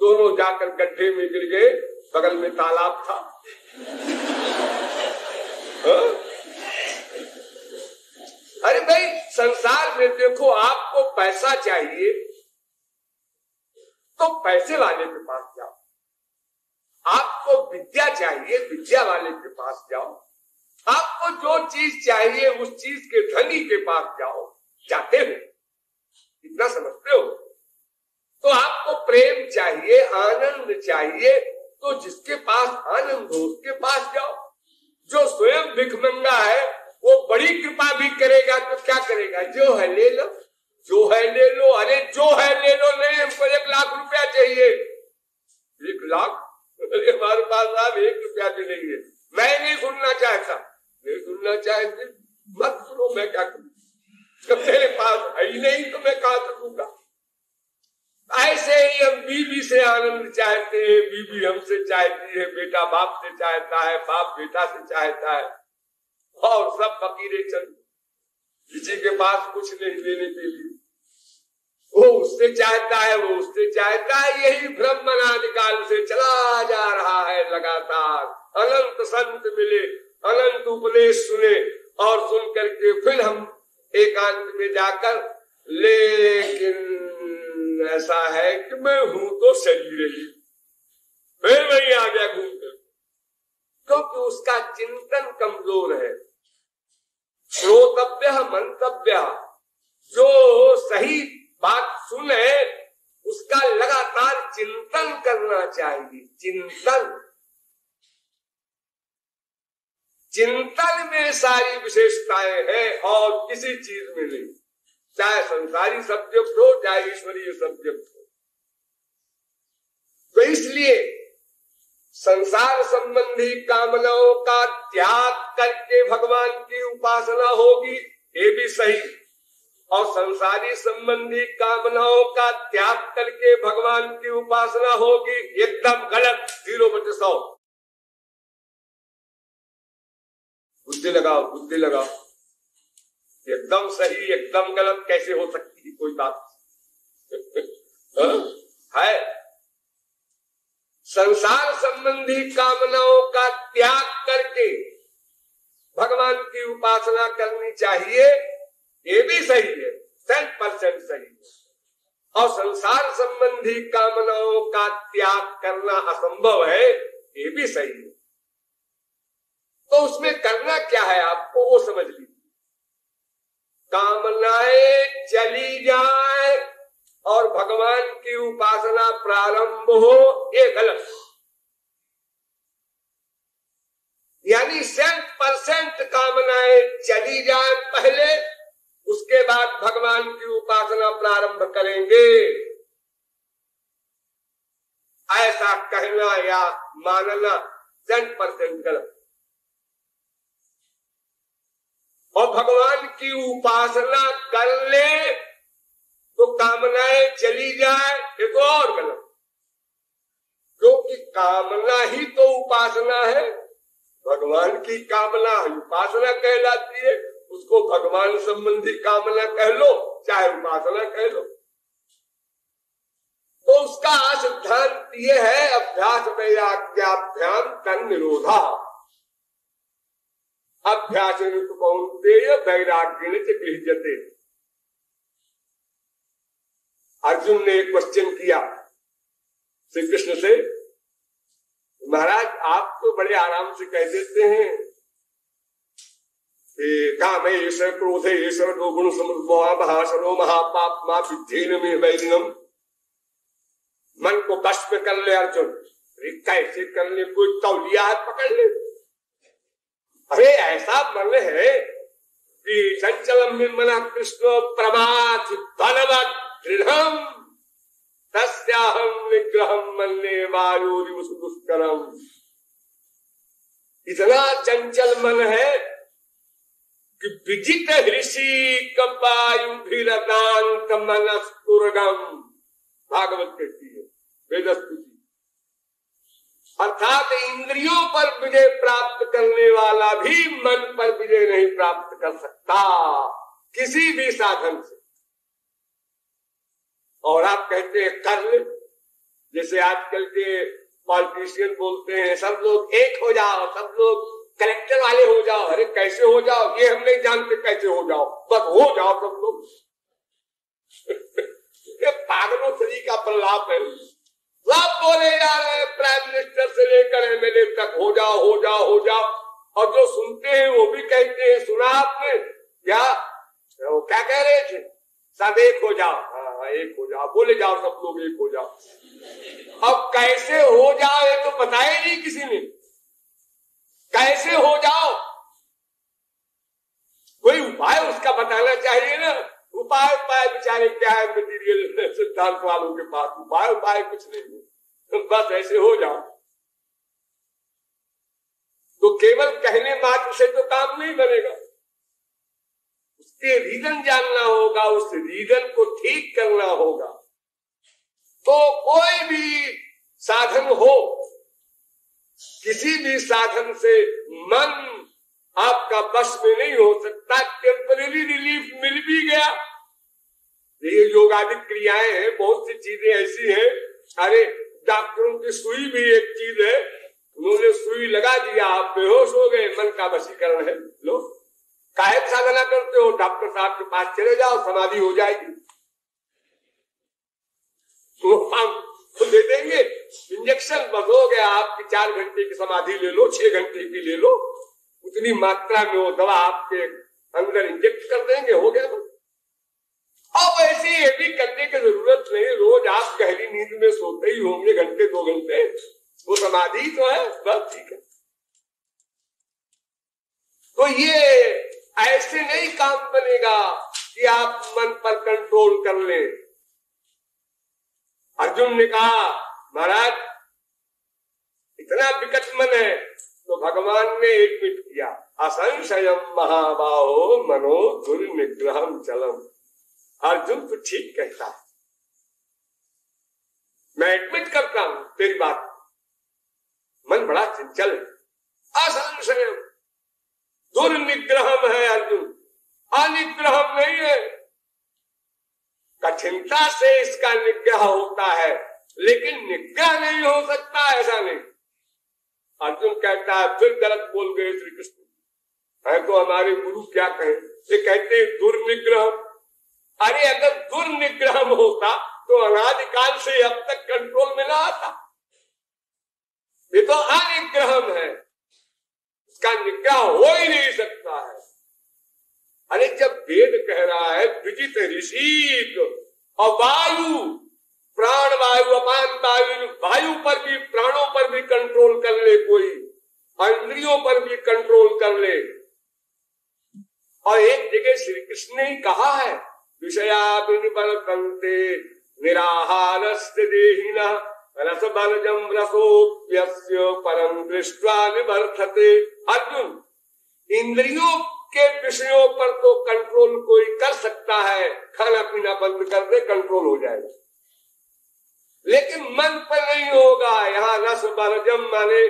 दोनों जाकर गड्ढे में गिर गए। बगल में तालाब था। अरे भाई संसार में देखो, आपको पैसा चाहिए तो पैसे वाले के पास जाओ, आपको विद्या चाहिए विद्या वाले के पास जाओ, आपको जो चीज चाहिए उस चीज के धनी के पास जाओ। जाते हो, इतना समझते हो? तो आपको प्रेम चाहिए, आनंद चाहिए, तो जिसके पास आनंद हो उसके पास जाओ। जो स्वयं भिखमंगा है वो बड़ी कृपा भी करेगा तो क्या करेगा, जो है ले लो, जो है ले लो। अरे जो है ले लो नहीं, हमको 1 लाख रुपया चाहिए। 1 लाख? अरे हमारे पास साहब 1 रुपया भी नहीं है। मैं नहीं सुनना चाहता, नहीं सुनना चाहते मत सुनो, मैं क्या करूं, जब मेरे पास है ही नहीं तो मैं कहां से दूंगा। ऐसे ही हम बीवी से आनंद चाहते हैं, बीवी हमसे चाहती है, बेटा बाप से चाहता है, बाप बेटा से चाहता है, और सब फकीरे चल, किसी के पास कुछ नहीं देने के लिए। वो उससे चाहता है, वो उससे चाहता है। यही भ्रम अनादिकाल से चला जा रहा है लगातार। अनंत संत मिले, अनंत उपदेश सुने, और सुन करके फिर हम एकांत में जाकर, लेकिन ऐसा है कि मैं हूं तो शरीर ही, फिर वही आ गया घूम कर, क्योंकि उसका चिंतन कमजोर है। श्रोतव्य मंतव्य, जो सही बात सुने उसका लगातार चिंतन करना चाहिए। चिंतन में सारी विशेषताएं हैं और किसी चीज में नहीं, चाहे संसारी सब्जेक्ट हो चाहे ईश्वरीय सब्जेक्ट हो। तो इसलिए संसार संबंधी कामनाओं का त्याग करके भगवान की उपासना होगी, ये भी सही। और संसारी संबंधी कामनाओं का त्याग करके भगवान की उपासना होगी, एकदम गलत। 0/100। बुद्धि लगाओ, बुद्धि लगाओ। एकदम सही एकदम गलत कैसे हो सकती है कोई बात है। संसार संबंधी कामनाओं का त्याग करके भगवान की उपासना करनी चाहिए, ये भी सही है, 100% सही। और संसार संबंधी कामनाओं का त्याग करना असंभव है, ये भी सही है। तो उसमें करना क्या है आपको वो समझ लीजिए। कामनाएं चली जाए और भगवान की उपासना प्रारंभ हो, ये गलत। यानी 100% कामनाएं चली जाए पहले, उसके बाद भगवान की उपासना प्रारंभ करेंगे, ऐसा कहना या मानना 100% गलत। और भगवान की उपासना कर ले तो कामनाएं चली जाए, ये तो और गलत। क्योंकि कामना ही तो उपासना है, भगवान की कामना उपासना कहलाती है। उसको भगवान संबंधी कामना कह लो चाहे उपासना कह लो। तो उसका सिद्धांत ये है, अभ्यास वैराग्याभ्याम तन्निरोधा। अभ्यास कौन्तेय वैराग्येन च गृह्यते। अर्जुन ने एक क्वेश्चन किया श्री कृष्ण से, महाराज आप तो बड़े आराम से कह देते हैं कि काम ईश्वर क्रोध ईश्वर दो गुण महासरो महापापमा विद्धेन में वैरिणम। मन को वश में कर ले अर्जुन, कैसे कर ले, कोई तौलिया है पकड़ ले। अरे ऐसा मन है कि चंचलम मना कृष्ण प्रमाथ बलवत् दृढ़म तस्याहं निग्रहं मन्ये वायुरिव सुदुष्करम्। इतना चंचल मन है कि विजित ऋषि कपायुभिरदान्त मनस्तुर्गम। भागवत कहती है, वेदस्तुति। अर्थात इंद्रियों पर विजय प्राप्त करने वाला भी मन पर विजय नहीं प्राप्त कर सकता किसी भी साधन से। और आप कहते हैं कर ले, जैसे आजकल के पॉलिटिशियन बोलते हैं सब लोग एक हो जाओ, सब लोग कलेक्टर वाले हो जाओ। अरे कैसे हो जाओ ये हम नहीं जानते, कैसे हो जाओ, बस हो जाओ सब लोग। ये पागलों तरीका प्रलाप है। सब बोले जा रहे हैं, प्राइम मिनिस्टर से लेकर एमएलए तक हो जाओ हो जाओ हो जाओ। और जो सुनते हैं वो भी कहते हैं, सुना आपने क्या, वो क्या कह रहे थे, सब एक हो जाओ। हाँ एक हो जाओ, बोले जाओ सब लोग एक हो जाओ। अब कैसे हो जाओ ये तो बताया नहीं किसी ने, कैसे हो जाओ कोई उपाय उसका बताना चाहिए ना। उपाय बेचारे क्या है मटीरियल सिद्धांत वालों के पास, उपाय कुछ नहीं है, बस ऐसे हो जाओ। तो केवल कहने मात्र से तो काम नहीं बनेगा, उसके रीजन जानना होगा, उस रीजन को ठीक करना होगा। तो कोई भी साधन हो, किसी भी साधन से मन आपका बस में नहीं हो सकता। टेम्परेरी रिलीफ मिल भी गया, ये योगादिक क्रियाएं हैं, बहुत सी चीजें ऐसी हैं। अरे डॉक्टरों की सुई भी एक चीज है, उन्होंने सुई लगा दिया, आप बेहोश हो गए, मन का वशीकरण है। लो काहे साधना करते हो, डॉक्टर साहब के पास चले जाओ, समाधि हो जाएगी, तो हम दे देंगे इंजेक्शन, बस हो गया। आपकी 4 घंटे की समाधि ले लो, 6 घंटे की ले लो, उतनी मात्रा में वो दवा आपके अंदर इंजेक्ट कर देंगे, हो गया बस। अब ऐसे ये भी करने की जरूरत नहीं, रोज आप गहरी नींद में सोते ही होंगे घंटे 2 घंटे, वो समाधि तो है, बस ठीक है। तो ये ऐसे नहीं काम बनेगा कि आप मन पर कंट्रोल कर लें। अर्जुन ने कहा महाराज इतना विकट मन है, तो भगवान ने एडमिट किया, असंशयम महाबाहो मनो दुर्निग्रहम चलम। अर्जुन तो ठीक कहता है, मैं एडमिट करता हूं तेरी बात, मन बड़ा चंचल है। असंशयम दुर्निग्रहम है अर्जुन, अनिग्रहम नहीं है। कठिनता से इसका निग्रह होता है, लेकिन निग्रह नहीं हो सकता, ऐसा नहीं। अर्जुन कहता है फिर गलत बोल गए श्री कृष्ण, है तो हमारे गुरु क्या कहें, ये कहते हैं दुर्निग्रह। अरे अगर दुर्निग्रह होता तो अनादिकाल से अब तक कंट्रोल में ना आता। ये तो अनिग्रहम है, इसका निग्रह हो ही नहीं सकता है। अरे जब वेद कह रहा है विजित ऋषि और वायु, प्राण वायु, अपान वायु, वायु पर भी, प्राणों पर भी कंट्रोल कर ले कोई, और इंद्रियों पर भी कंट्रोल कर ले। और एक जगह श्री कृष्ण ने ही कहा है विषया विनिवर्तन्ते निराहारस्य देहिनः रसबलजं रसोप्यस्य परं दृष्ट्वा निवर्तते। अर्जुन, इंद्रियों के विषयों पर तो कंट्रोल कोई कर सकता है, खाना पीना बंद कर दे कंट्रोल हो जाएगा, लेकिन मन पर नहीं होगा। यहाँ रस बलजम माने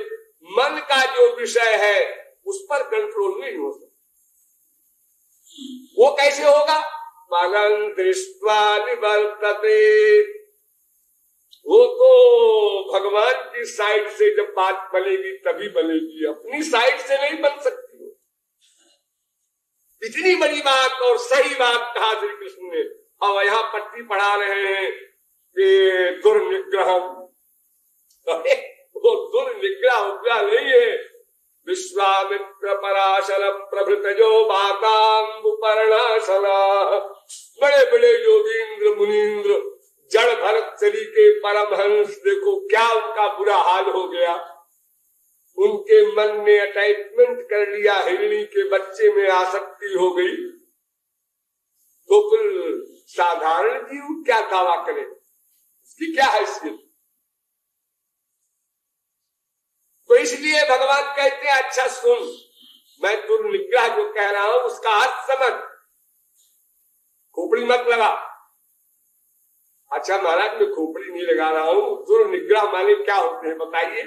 मन का जो विषय है उस पर कंट्रोल नहीं हो सकता। वो कैसे होगा? परं दृष्ट्वा निवर्तते। वो तो भगवान की साइड से जब बात बनेगी तभी बनेगी, अपनी साइड से नहीं बन सकती। इतनी बड़ी बात और सही बात कहा श्री कृष्ण ने। और यहाँ पट्टी पढ़ा रहे हैं कि दुर्निग्रहम, वो दुर्निग्रह उग्रह नहीं है। विश्वामित्र पराशर प्रभृतजो बाताम्बुपर्णाशना, बड़े बड़े योगींद्र मुनींद्र, जड़ भरत चली के परमहंस, देखो क्या उनका बुरा हाल हो गया। उनके मन ने अटैचमेंट कर लिया, हिरणी के बच्चे में आसक्ति हो गई, तो फिर साधारण जीव क्या दावा करे, इसकी क्या हैसियत। तो इसलिए भगवान कहते हैं अच्छा सुन, मैं दुर्निग्रह जो कह रहा हूं उसका अर्थ समझ, खोपड़ी मत लगा। अच्छा महाराज मैं खोपड़ी नहीं लगा रहा हूं, दुर्निग्रह माने क्या होते हैं बताइए।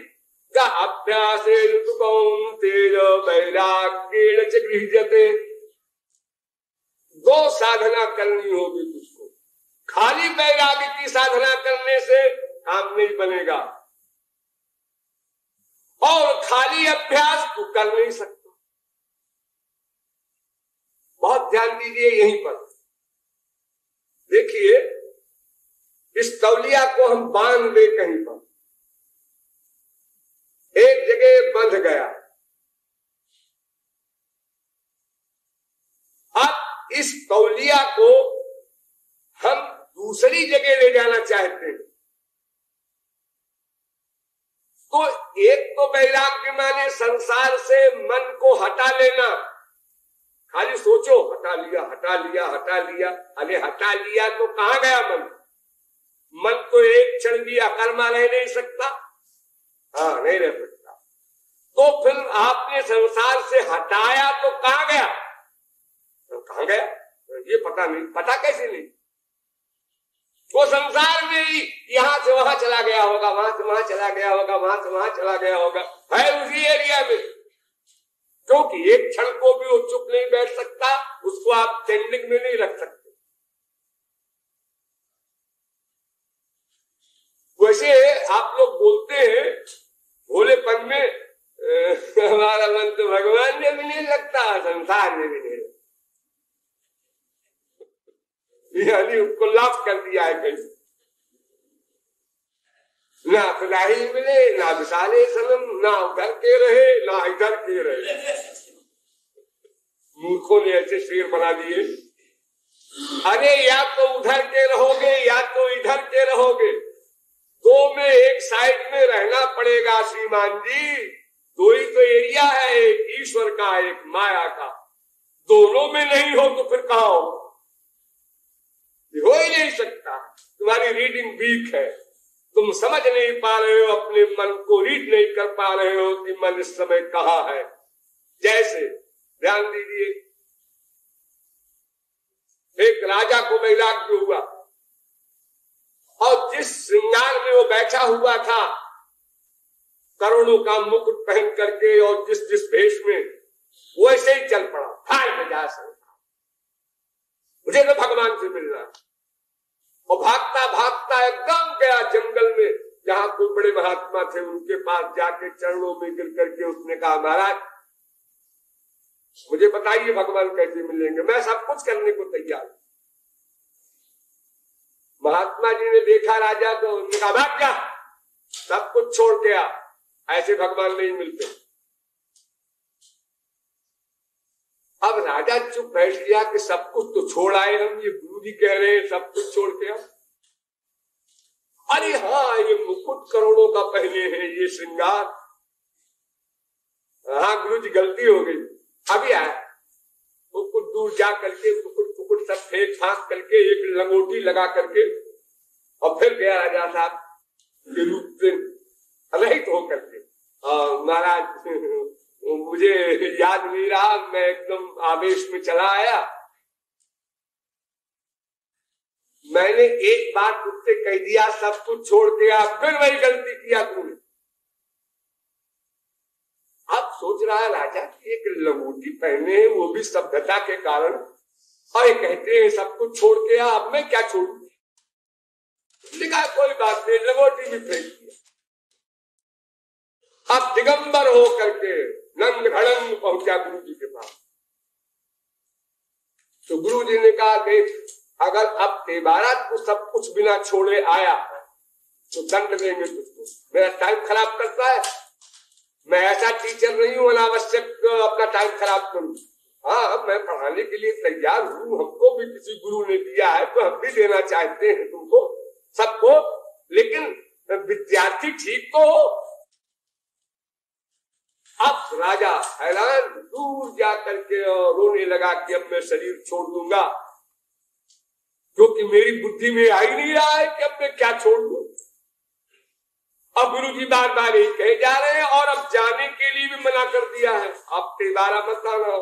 का अभ्यासेन तु कौन्तेय वैराग्येण च गृह्यते। दो साधना करनी होगी तुझको, खाली वैराग्य की साधना करने से काम नहीं बनेगा, और खाली अभ्यास तू कर नहीं सकता। बहुत ध्यान दीजिए यहीं पर। देखिए इस तौलिया को हम बांध दे कहीं पर, एक जगह बंध गया, अब इस तौलिया को हम दूसरी जगह ले जाना चाहते हैं, तो एक तो वैराग्य माने संसार से मन को हटा लेना। खाली सोचो हटा लिया हटा लिया हटा लिया, अरे हटा लिया तो कहां गया मन? मन तो एक क्षण भी अकर्मा रह नहीं सकता, हाँ नहीं रह सकता। तो फिर आपने संसार से हटाया तो कहां गया? तो कहां गया ये पता नहीं, पता कैसे नहीं? वो संसार में ही यहां से वहां चला गया होगा, वहां से वहां चला गया होगा, वहां से वहां चला गया होगा, है उसी एरिया में। क्योंकि एक क्षण को भी वो चुप नहीं बैठ सकता, उसको आप स्टैंडिंग में नहीं रख सकते। वैसे आप लोग बोलते हैं भोलेपन में हमारा मन तो भगवान में भी नहीं लगता, संसार में भी नहीं लगता, यानी उसको लाभ कर दिया है कहीं। ना खुदाही मिले, ना विशाले सनम, ना उधर के रहे ना इधर के रहे। मूर्खों ने ऐसे शेर बना दिए, अरे या तो उधर के रहोगे या तो इधर के रहोगे, दो में एक साइड में रहना पड़ेगा श्रीमान जी। दो ही तो एरिया है, एक ईश्वर का एक माया का, दोनों में नहीं हो तो फिर कहाँ हो? हो ही नहीं सकता। तुम्हारी रीडिंग वीक है, तुम समझ नहीं पा रहे हो, अपने मन को रीड नहीं कर पा रहे हो कि मन इस समय कहाँ है। जैसे ध्यान दीजिए, एक राजा को वैराग्य हुआ और जिस श्रृंगार में वो बैठा हुआ था, करोड़ों का मुकुट पहन करके और जिस जिस भेष में, वैसे ही चल पड़ा, हाय बजा सकता मुझे तो भगवान से मिलना। और भागता भागता एकदम गया जंगल में, जहां कोई बड़े महात्मा थे, उनके पास जाके चरणों में गिर करके उसने कहा महाराज मुझे बताइए भगवान कैसे मिलेंगे, मैं सब कुछ करने को तैयार हूं। महात्मा जी ने देखा राजा को, उन्होंने कहा भाग जा, सब कुछ छोड़ के आ। ऐसे भगवान नहीं मिलते। अब राजा चुप बैठ गया कि सब कुछ तो छोड़ आए हम, ये गुरु जी कह रहे हैं सब कुछ छोड़ के आ। अरे हाँ, ये मुकुट करोड़ों का पहले है, ये श्रृंगार। हाँ गुरु जी गलती हो गई, अभी आया। वो कुछ दूर जा करके मुकुट सब फेंक फांक करके एक लंगोटी लगा करके और फिर गया राजा साहब के रूप से रहित होकर के। महाराज मुझे याद नहीं रहा, मैं एकदम आवेश में चला आया। मैंने एक बार तुझसे कह दिया सब कुछ छोड़ के आ, फिर वही गलती किया तूने। अब सोच रहा है राजा कि एक लंगोटी पहने हैं, वो भी सभ्यता के कारण, और ये कहते हैं सब कुछ छोड़ के आ, अब मैं क्या छोड़ू। लिखा कोई बात नहीं, लंगोटी भी फेंक दिया। अब दिगंबर हो करके नंग धड़ंग पहुंचा गुरु जी के पास। तो गुरु जी ने कहा देख, अगर अब तेबारा तू सब कुछ बिना छोड़े आया तो दंड देंगे तुझको। मेरा टाइम खराब करता है, मैं ऐसा टीचर नहीं हूं अनावश्यक अपना टाइम खराब करूं। हाँ मैं पढ़ाने के लिए तैयार हूं, हमको भी किसी गुरु ने दिया है तो हम भी देना चाहते हैं तुमको सबको, लेकिन विद्यार्थी ठीक तो हो। अब राजा हैरान, दूर जाकर के रोने लगा कि अब मैं शरीर छोड़ दूंगा, क्योंकि मेरी बुद्धि में आ ही नहीं रहा है कि अब मैं क्या छोड़ दूं। अब गुरु जी बार बार यही कहे जा रहे हैं और अब जाने के लिए भी मना कर दिया है, अब तेबारा मत आना।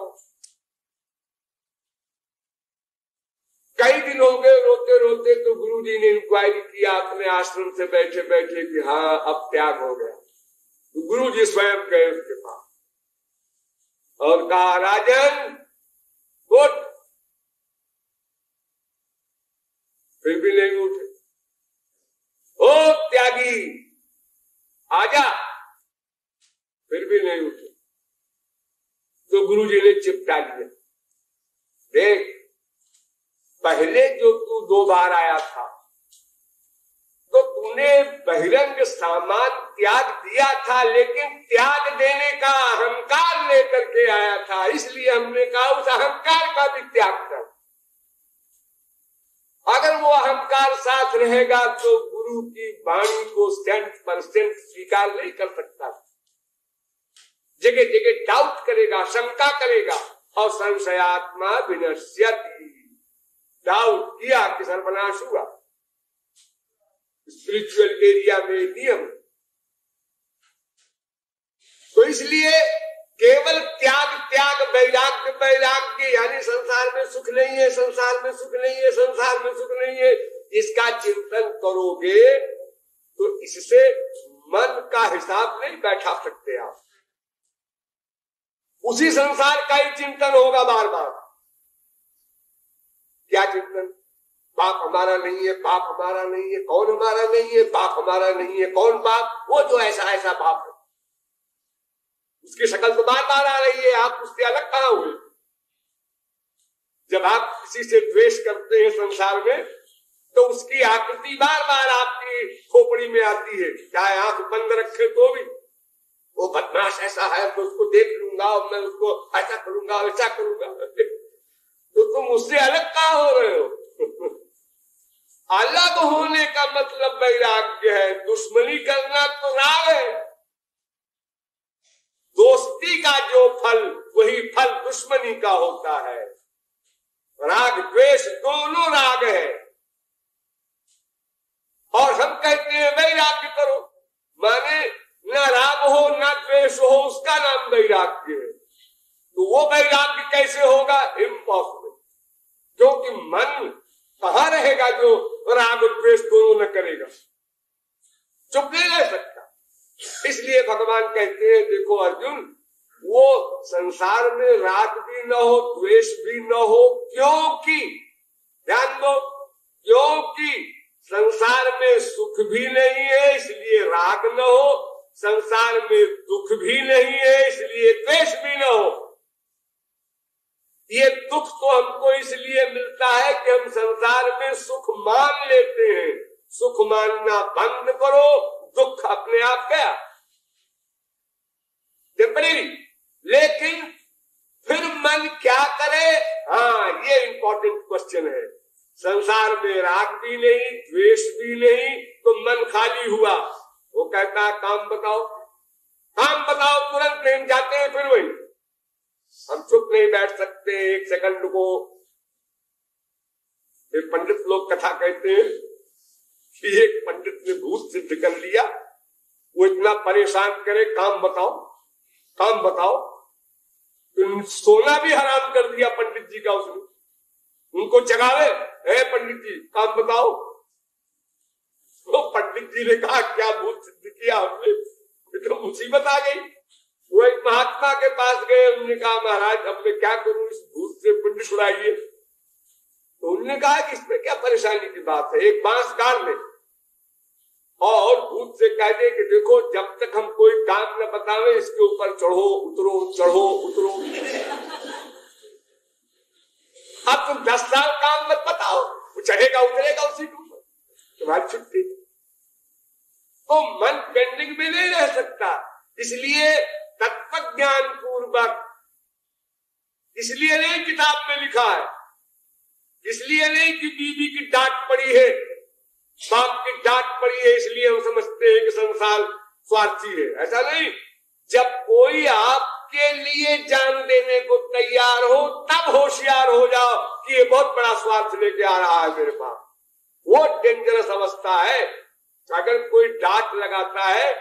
कई दिन हो गए रोते रोते, तो गुरु जी ने इंक्वायरी किया अपने आश्रम से बैठे बैठे कि हाँ अब त्याग हो गया। तो गुरु जी स्वयं गए उसके पास और कहा राजन उठ, फिर भी नहीं उठे। ओ त्यागी आजा, फिर भी नहीं उठे। तो गुरु जी ने चिपटा लिया, देख पहले जो तू 2 बार आया था तो तूने बहिरंग सामान त्याग दिया था, लेकिन त्याग देने का अहंकार लेकर के आया था, इसलिए हमने कहा उस अहंकार का भी त्याग कर। अगर वो अहंकार साथ रहेगा तो गुरु की वाणी को 100% स्वीकार नहीं कर सकता, जगह जगह डाउट करेगा, शंका करेगा। और संशयात्मा विनश्यति, डाउट किया कि सर्वनाश हुआ। स्पिरिचुअल एरिया में नियम। तो इसलिए केवल त्याग त्याग, वैराग्य वैराग्य, यानी संसार में सुख नहीं है, संसार में सुख नहीं है, संसार में सुख नहीं है, इसका चिंतन करोगे तो इससे मन का हिसाब नहीं बैठा सकते आप। उसी संसार का ही चिंतन होगा बार बार। क्या चिंतन? बाप हमारा नहीं है, बाप हमारा नहीं है, कौन हमारा नहीं है, बाप हमारा नहीं है, कौन बाप? वो जो ऐसा ऐसा बाप है, उसकी शक्ल तो बार बार आ रही है, आप उससे अलग कहां हुए? जब आप किसी से द्वेष करते हैं संसार में, तो उसकी आकृति बार बार आपकी खोपड़ी में आती है, चाहे आंख बंद रखे तो भी। वो बदमाश ऐसा है तो उसको देख लूंगा और मैं उसको ऐसा करूंगा वैसा करूंगा। तो तुम उससे अलग कहां हो रहे हो? अलग होने का मतलब वैराग्य है। दुश्मनी करना तो राग है। दोस्ती का जो फल, वही फल दुश्मनी का होता है। राग द्वेष दोनों राग है। और हम कहते हैं वैराग्य करो, माने न राग हो न द्वेष हो, उसका नाम वैराग्य है। तो वो वैराग्य कैसे होगा? इम्पॉसिबल। क्योंकि मन कहां रहेगा जो राग द्वेष दोनों न करेगा? चुप नहीं रह सकता। इसलिए भगवान कहते हैं देखो अर्जुन, वो संसार में राग भी न हो, द्वेष भी न हो, क्योंकि ध्यान दो, क्योंकि संसार में सुख भी नहीं है इसलिए राग न हो, संसार में दुख भी नहीं है इसलिए द्वेष भी न हो। ये दुख तो हमको इसलिए मिलता है कि हम संसार में सुख मान लेते हैं। सुख मानना बंद करो, दुख अपने आप गया टेम्परेरी। लेकिन फिर मन क्या करे? हाँ, ये इंपॉर्टेंट क्वेश्चन है। संसार में राग भी नहीं, द्वेष भी नहीं, तो मन खाली हुआ। वो कहता है काम बताओ, काम बताओ, तुरंत प्रेम जाते हैं। फिर वही हम चुप नहीं बैठ सकते एक सेकंड को। एक पंडित लोग कथा कहते हैं कि एक पंडित ने भूत सिद्ध कर लिया। वो इतना परेशान करे, काम बताओ काम बताओ, तो सोना भी हराम कर दिया पंडित जी का उसने। उनको जगावे, ए पंडित जी काम बताओ। तो पंडित जी ने कहा क्या भूत सिद्ध किया हमने, तो मुसीबत आ गई। वो एक महात्मा के पास गए, उन्होंने कहा महाराज अब मैं क्या करूं, इस भूत से पिंड छुड़ाइए। तो उन्होंने कहा कि इसमें क्या परेशानी की बात है, एक बांस गाड़ ले और भूत से कह दे कि देखो जब तक हम कोई काम न बतावे इसके ऊपर चढ़ो उतरो चढ़ो उतरो। अब तुम 10 साल काम मत बताओ, वो चढ़ेगा उतरेगा उसी के ऊपर, तुम्हारी छुट्टी। तो मन पेंडिंग में नहीं रह सकता। इसलिए तत्व ज्ञान पूर्वक, इसलिए नहीं किताब में लिखा है, इसलिए नहीं कि बीबी की डांट पड़ी है, बाप की डांट पड़ी है इसलिए हम समझते हैं कि संसार स्वार्थी है। ऐसा नहीं। जब कोई आपके लिए जान देने को तैयार हो तब होशियार हो जाओ कि ये बहुत बड़ा स्वार्थ लेके आ रहा है मेरे पास। वो डेंजरस अवस्था है। अगर कोई डांट लगाता है,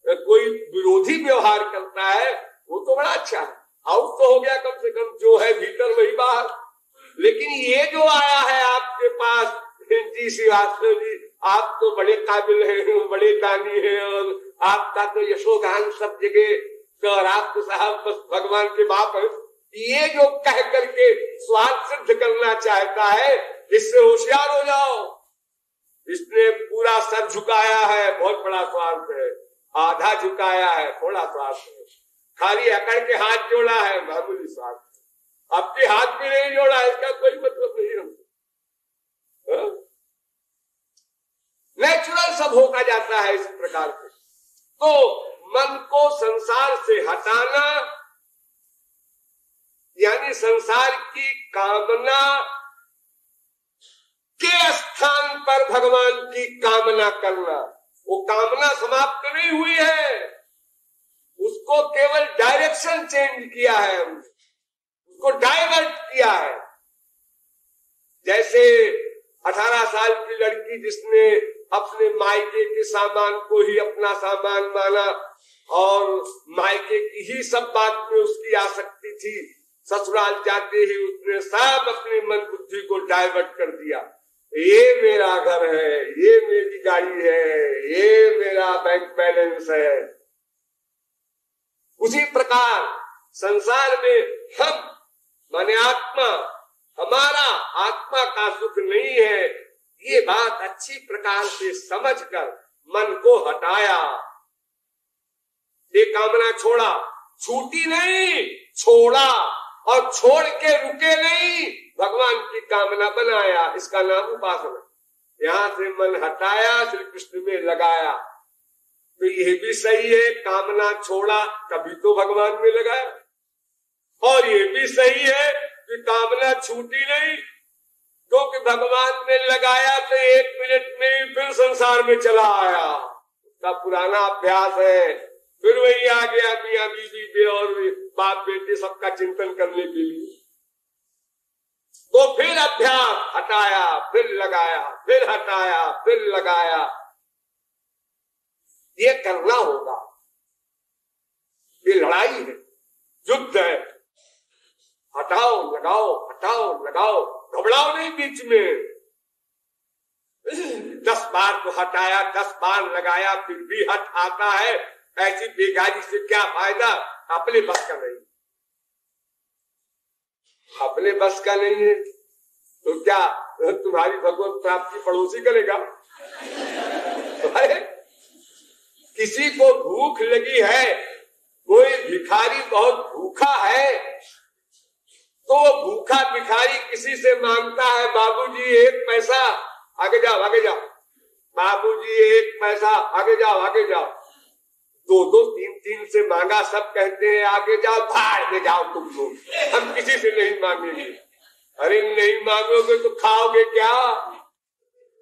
कोई विरोधी व्यवहार करता है, वो तो बड़ा अच्छा है, आउट तो हो गया कम से कम, जो है भीतर वही बाहर। लेकिन ये जो आया है आपके पास, जी श्रीवास्तव जी आप तो बड़े काबिल हैं, बड़े दानी हैं, और आपका तो यशोगान सब जगह, और आप तो साहब बस भगवान के बाप हैं, ये जो कह करके स्वार्थ सिद्ध करना चाहता है, इससे होशियार हो जाओ। इसने पूरा सर झुकाया है, बहुत बड़ा स्वार्थ है। आधा झुकाया है, थोड़ा स्वार्थ है। खाली अकड़ के हाथ जोड़ा है, मामूली स्वार्थ है। आपके हाथ भी नहीं जोड़ा, इसका कोई मतलब नहीं हमको। नेचुरल सब होता जाता है इस प्रकार से। तो मन को संसार से हटाना यानी संसार की कामना के स्थान पर भगवान की कामना करना। वो कामना समाप्त नहीं हुई है, उसको केवल डायरेक्शन चेंज किया है हमने, उसको डाइवर्ट किया है। जैसे 18 साल की लड़की जिसने अपने मायके के सामान को ही अपना सामान माना और मायके की ही सब बात में उसकी आसक्ति थी, ससुराल जाते ही उसने सब अपनी मन बुद्धि को डाइवर्ट कर दिया। ये मेरा घर है, ये मेरी गाड़ी है, ये मेरा बैंक बैलेंस है। उसी प्रकार संसार में हम माने आत्मा, हमारा आत्मा का सुख नहीं है, ये बात अच्छी प्रकार से समझकर मन को हटाया। ये कामना छोड़ा, छूटी नहीं, छोड़ा, और छोड़ के रुके नहीं, भगवान की कामना बनाया। इसका नाम उपासना। यहां से मन हटाया, श्री कृष्ण में लगाया। तो ये भी सही है, कामना छोड़ा कभी तो भगवान में लगाया। और ये भी सही है कि कामना छूटी नहीं, क्योंकि भगवान में लगाया तो 1 मिनट में ही फिर संसार में चला आया। उसका पुराना अभ्यास है, फिर वही आ गया मियां बीवी पे और बाप बेटे सबका चिंतन करने के लिए। तो फिर अभ्यास, हटाया फिर लगाया, फिर हटाया फिर लगाया, ये करना होगा। ये लड़ाई है, युद्ध है। हटाओ लगाओ, हटाओ लगाओ, घबराओ नहीं बीच में। 10 बार तो हटाया, 10 बार लगाया, फिर भी हट आता है। ऐसी बेगारी से क्या फायदा? अपने बस का नहीं, अपने बस का नहीं है तो क्या तुम्हारी भगवत प्राप्ति पड़ोसी करेगा? अरे किसी को भूख लगी है, कोई भिखारी बहुत भूखा है, तो भूखा भिखारी किसी से मांगता है, बाबूजी 1 पैसा, आगे जाओ आगे जाओ, बाबूजी 1 पैसा, आगे जाओ आगे जाओ। 2-2, 3-3 से मांगा, सब कहते हैं आगे जाओ, भाड़ में जाओ तुम लोग, हम किसी से नहीं मांगेंगे। अरे नहीं मांगोगे तो खाओगे क्या?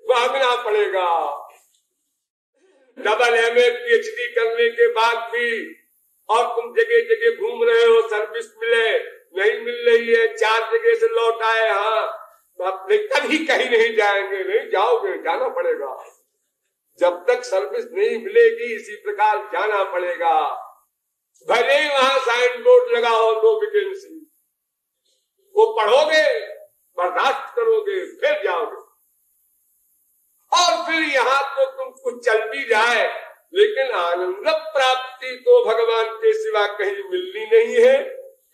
मांगना पड़ेगा। डबल MA PhD करने के बाद भी और तुम जगह जगह घूम रहे हो, सर्विस मिले नहीं मिल रही है, 4 जगह से लौट आए, हाँ अपने कभी कहीं नहीं जाएंगे, नहीं जाओगे, जाना पड़ेगा। जब तक सर्विस नहीं मिलेगी इसी प्रकार जाना पड़ेगा। भले ही वहां साइन बोर्ड लगा हो नो वैकेंसी, वो पढ़ोगे, बर्दाश्त करोगे, फिर जाओगे। और फिर यहाँ तो तुम कुछ चल भी जाए, लेकिन आनंद प्राप्ति तो भगवान के सिवा कहीं मिलनी नहीं है।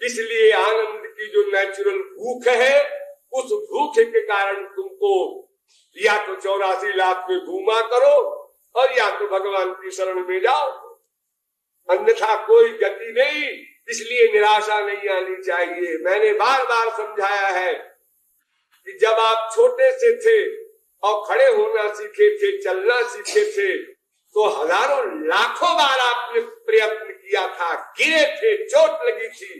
इसलिए आनंद की जो नेचुरल भूख है, उस भूख के कारण तुमको या तो 84 लाख में घूमा करो और या तो भगवान की शरण में जाओ, अन्यथा कोई गति नहीं। इसलिए निराशा नहीं आनी चाहिए। मैंने बार बार समझाया है कि जब आप छोटे से थे और खड़े होना सीखे थे, चलना सीखे थे, तो हजारों लाखों बार आपने प्रयत्न किया था, गिरे थे, चोट लगी थी,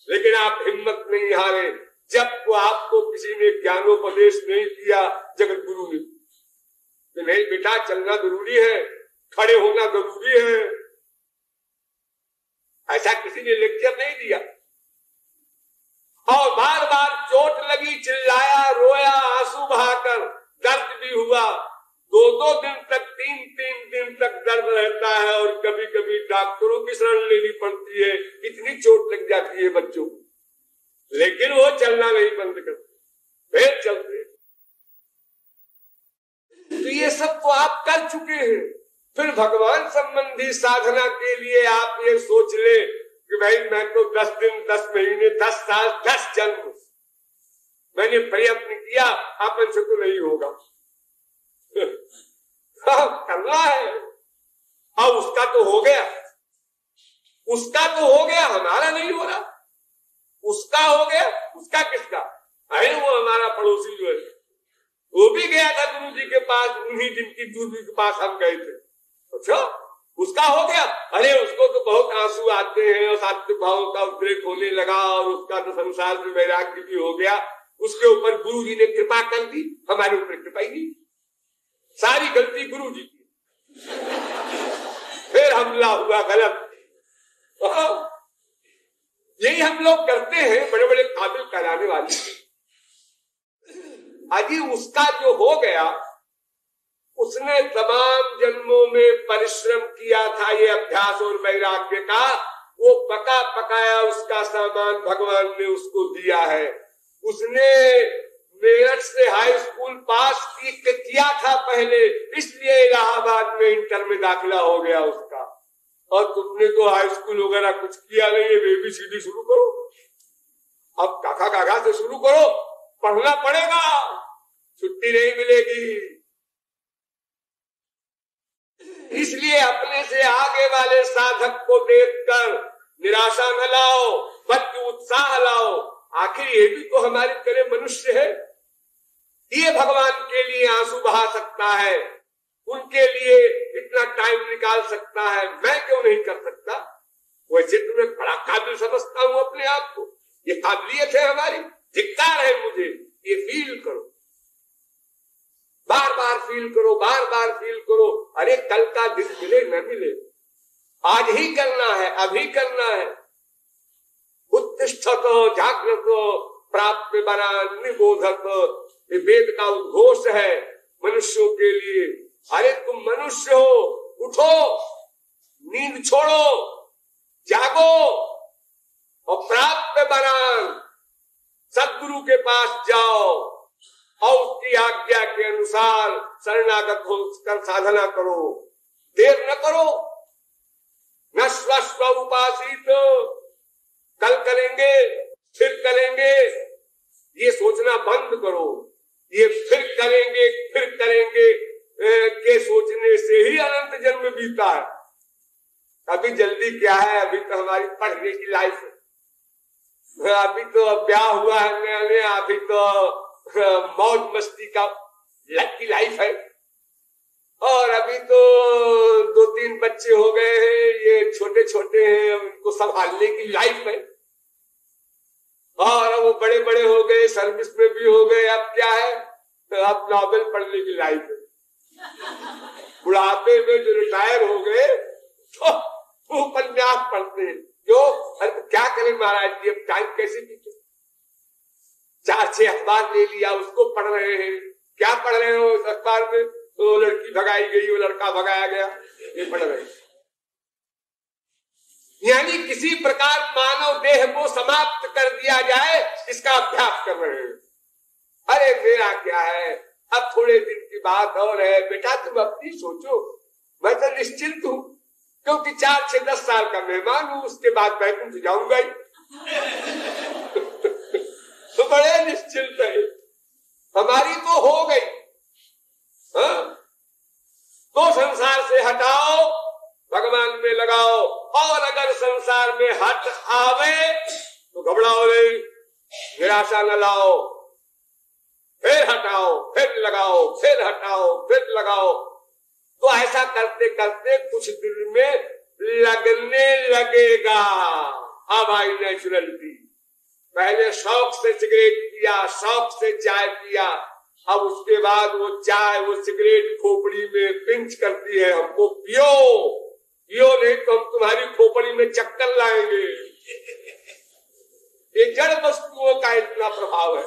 लेकिन आप हिम्मत नहीं हारे। जब को आपको किसी ने ज्ञानोपदेश नहीं किया, जगत गुरु ने, कि नहीं बेटा चलना जरूरी है, खड़े होना जरूरी है, ऐसा किसी ने लेक्चर नहीं दिया। और बार बार चोट लगी, चिल्लाया, रोया, आंसू बहाकर, दर्द भी हुआ, 2-2 दिन तक, 3-3 दिन तक दर्द रहता है और कभी कभी डॉक्टरों की शरण लेनी पड़ती है, इतनी चोट लग जाती है बच्चों को, लेकिन वो चलना नहीं बंद करते, फिर चलते। तो ये सब तो आप कर चुके हैं। फिर भगवान संबंधी साधना के लिए आप ये सोच ले कि भाई मैं तो 10 दिन, 10 महीने, 10 साल, 10 जन्म मैंने प्रयत्न किया, अपन से तो नहीं होगा। करना है, अब उसका तो हो गया, उसका तो हो गया, हमारा नहीं हो रहा। उसका हो गया, उसका किसका? अरे वो हमारा पड़ोसी जो है, वो भी गया था गुरु जी के पास, उन्हीं दिन की दूरबीन के पास हम गए थे। अच्छा, उसका हो गया। अरे उसको तो बहुत आंसू आते हैं और सात्विक भाव का उद्रेक होने लगा और उसका तो संसार से वैराग्य भी हो गया। उसके ऊपर गुरु जी ने कृपा कर दी, हमारे ऊपर कृपा ही नहीं, सारी गलती गुरु जी की। फिर हमला हुआ गलत। यही हम लोग करते हैं, बड़े बड़े काबिल कहलाने वाले। अजी उसका जो हो गया, उसने तमाम जन्मों में परिश्रम किया था ये अभ्यास और वैराग्य का, वो पका पकाया उसका सामान भगवान ने उसको दिया है। उसने मेरठ से हाई स्कूल पास किया था पहले, इसलिए इलाहाबाद में इंटर में दाखिला हो गया उसका। और तुमने तो हाई स्कूल वगैरह कुछ किया नहीं है, ABCD शुरू करो, अब काका काका से शुरू करो, पढ़ना पड़ेगा, छुट्टी नहीं मिलेगी। इसलिए अपने से आगे वाले साधक को देखकर निराशा न लाओ, बल्कि उत्साह लाओ। आखिर ये भी तो हमारी तरह मनुष्य है, ये भगवान के लिए आंसू बहा सकता है, उनके लिए इतना टाइम निकाल सकता है, मैं क्यों नहीं कर सकता? वैसे तो मैं बड़ा काबिल समझता हूं अपने आप को, ये काबिलियत है हमारी, धिक्कार है मुझे। ये फील करो, बार बार फील करो, बार बार फील करो। अरे कल का दिन मिले न मिले, आज ही करना है, अभी करना है। उत्तिष्ठत जागृत प्राप्त बना निबोधक, ये वेद का उद्घोष है मनुष्यों के लिए। अरे तुम मनुष्य हो, उठो, नींद छोड़ो, जागो और प्राप्त बनान, सद्गुरु के पास जाओ और उसकी आज्ञा के अनुसार शरणागत होकर साधना करो। देर न करो, न स्वस्व उपासित, कल करेंगे फिर करेंगे, ये सोचना बंद करो। ये फिर करेंगे के सोचने से ही अनंत जन्म बीता है। अभी जल्दी क्या है, अभी तो हमारी पढ़ने की लाइफ है, अभी तो ब्याह हुआ है नया नया, अभी तो मौज मस्ती का की लाइफ है, और अभी तो 2-3 बच्चे हो गए हैं, ये छोटे छोटे हैं, उनको संभालने की लाइफ है, और वो बड़े बड़े हो गए, सर्विस में भी हो गए, अब क्या है, तो अब नॉवेल पढ़ने की लाइफ है। बुढ़ापे में जो रिटायर हो गए तो वो उपन्यास पढ़ते हैं, जो अरे क्या करें महाराज जी, अब टाइम कैसे बीते, 4-6 अखबार ले लिया, उसको पढ़ रहे हैं। क्या पढ़ रहे हो उस अखबार में, तो लड़की भगाई गई, वो लड़का भगाया गया, ये पढ़ रहे हैं। यानी किसी प्रकार मानव देह को समाप्त कर दिया जाए, इसका अभ्यास कर रहे हैं। अरे मेरा क्या है, अब थोड़े दिन की बात और है, बेटा तुम अपनी सोचो, मैं तो निश्चिंत हूं, क्योंकि 4-6-10 साल का मेहमान हूं, उसके बाद बैकुंठ जाऊंगा ही। तो बड़े निश्चिंत है, हमारी तो हो गई। हाँ? तो संसार से हटाओ, भगवान में लगाओ, और अगर संसार में हट आवे तो घबराओ नहीं, निराशा न लाओ, फिर हटाओ, फिर लगाओ, फिर हटाओ, फिर लगाओ। तो ऐसा करते करते कुछ दिन में लगने लगेगा। अब आई नेचुरलिटी। पहले शौक से सिगरेट पिया, शौक से चाय पिया, अब उसके बाद वो चाय, वो सिगरेट खोपड़ी में पिंच करती है, हमको पियो, पियो नहीं तो हम तुम्हारी खोपड़ी में चक्कर लाएंगे। ये जड़ वस्तुओं का इतना प्रभाव है,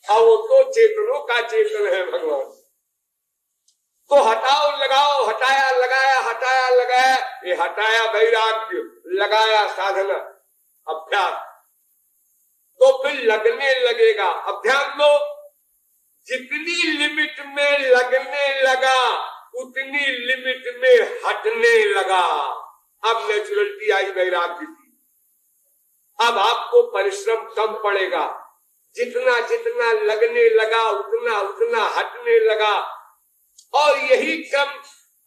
और वो तो चेतनों का चेतन है भगवान। तो हटाओ लगाओ, हटाया लगाया, हटाया लगाया, ये हटाया वैराग्य, लगाया साधना, अभ्यास, तो फिर लगने लगेगा। अब ध्यान दो, जितनी लिमिट में लगने लगा उतनी लिमिट में हटने लगा। अब नेचुरलिटी आई वैराग्य की। अब आपको परिश्रम कम पड़ेगा, जितना जितना लगने लगा उतना उतना हटने लगा, और यही क्रम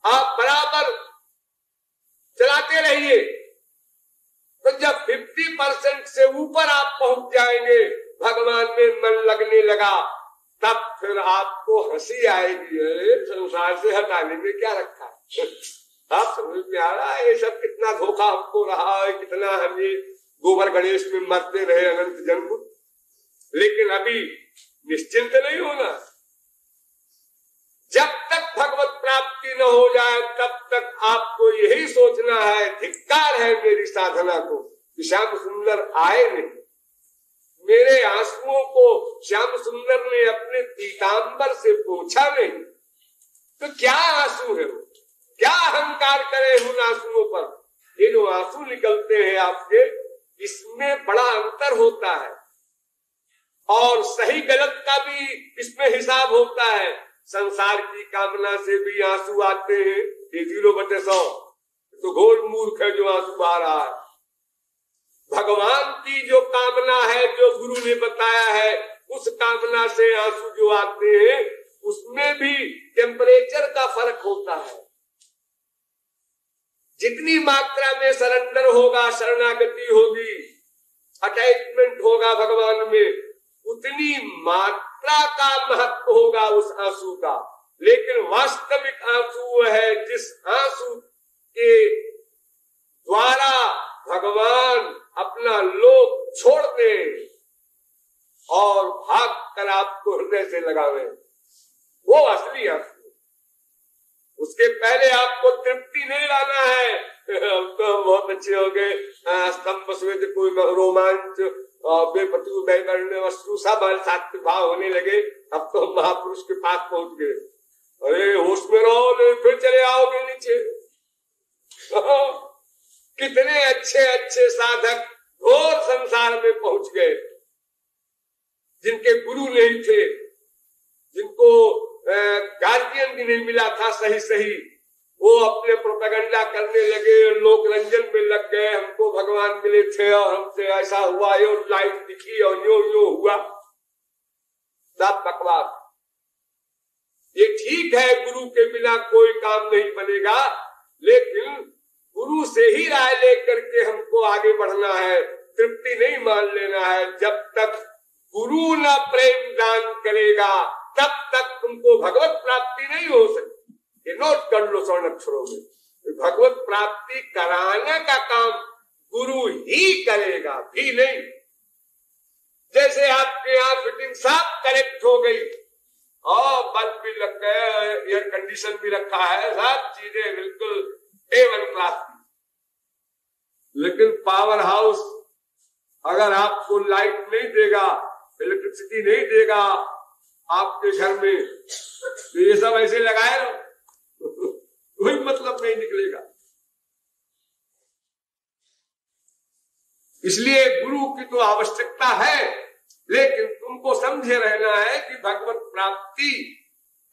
आप बराबर चलाते रहिए। तो जब 50% से ऊपर आप पहुंच जाएंगे, भगवान में मन लगने लगा, तब फिर आपको हंसी आएगी, अरे संसार से हटाने में क्या रखा है। आप समझ में आ रहा है ये सब कितना धोखा हमको रहा है, कितना हम ये गोबर गणेश में मरते रहे अनंत जन्म। लेकिन अभी निश्चिंत नहीं होना। जब तक भगवत प्राप्ति न हो जाए तब तक आपको यही सोचना है, धिक्कार है मेरी साधना को, श्याम सुंदर आए नहीं। मेरे आंसुओं को श्याम सुंदर ने अपने पीतांबर से पूछा नहीं। तो क्या आंसू है, क्या अहंकार करे उन आंसुओं पर। ये जो आंसू निकलते हैं आपके, इसमें बड़ा अंतर होता है, और सही गलत का भी इसमें हिसाब होता है। संसार की कामना से भी आंसू आते हैं, ये 0/100 तो घोर मूर्ख है जो आंसू बहा रहा है। भगवान की जो कामना है, जो गुरु ने बताया है, उस कामना से आंसू जो आते हैं, उसमें भी टेम्परेचर का फर्क होता है। जितनी मात्रा में सरेंडर होगा, शरणागति होगी, अटैचमेंट होगा भगवान में, उतनी मात्रा का महत्व होगा उस आंसू का। लेकिन वास्तविक आंसू वो है जिस आंसू के द्वारा भगवान अपना लोक छोड़ दे और भाग कर आपको हृदय से लगावे, वो असली आंसू। उसके पहले आपको तृप्ति नहीं लाना है। तो बहुत अच्छे हो गए, स्तंभ में कोई रोमांच, सात्विक भाव होने लगे, अब तो महापुरुष के पास पहुंच गए। अरे होश में रहो, नहीं फिर चले आओगे नीचे। कितने अच्छे अच्छे साधक घोर संसार में पहुंच गए, जिनके गुरु नहीं थे, जिनको गार्जियन भी नहीं मिला था सही सही, वो अपने प्रोपेगेंडा करने लगे, लोक रंजन में लग गए, हमको भगवान मिले थे और हमसे ऐसा हुआ, यो लाइट दिखी और यो हुआ। सब बकवास। ये ठीक है, गुरु के बिना कोई काम नहीं बनेगा, लेकिन गुरु से ही राय लेकर के हमको आगे बढ़ना है। तृप्ति नहीं मान लेना है। जब तक गुरु न प्रेम दान करेगा तब तक तुमको भगवत प्राप्ति नहीं हो सकती। ये नोट कर लो स्वर्ण अक्षरों में, भगवत प्राप्ति कराने का काम गुरु ही करेगा, भी नहीं। जैसे आपके यहाँ फिटिंग साफ करेक्ट हो गई और बल्ब भी लग गए, एयर कंडीशन भी रखा है, सब चीजें बिल्कुल A1 क्लास की, लेकिन पावर हाउस अगर आपको लाइट नहीं देगा, इलेक्ट्रिसिटी नहीं देगा आपके घर में, तो ये सब ऐसे लगाए रहो कोई मतलब नहीं निकलेगा। इसलिए गुरु की तो आवश्यकता है, लेकिन तुमको समझे रहना है कि भगवत प्राप्ति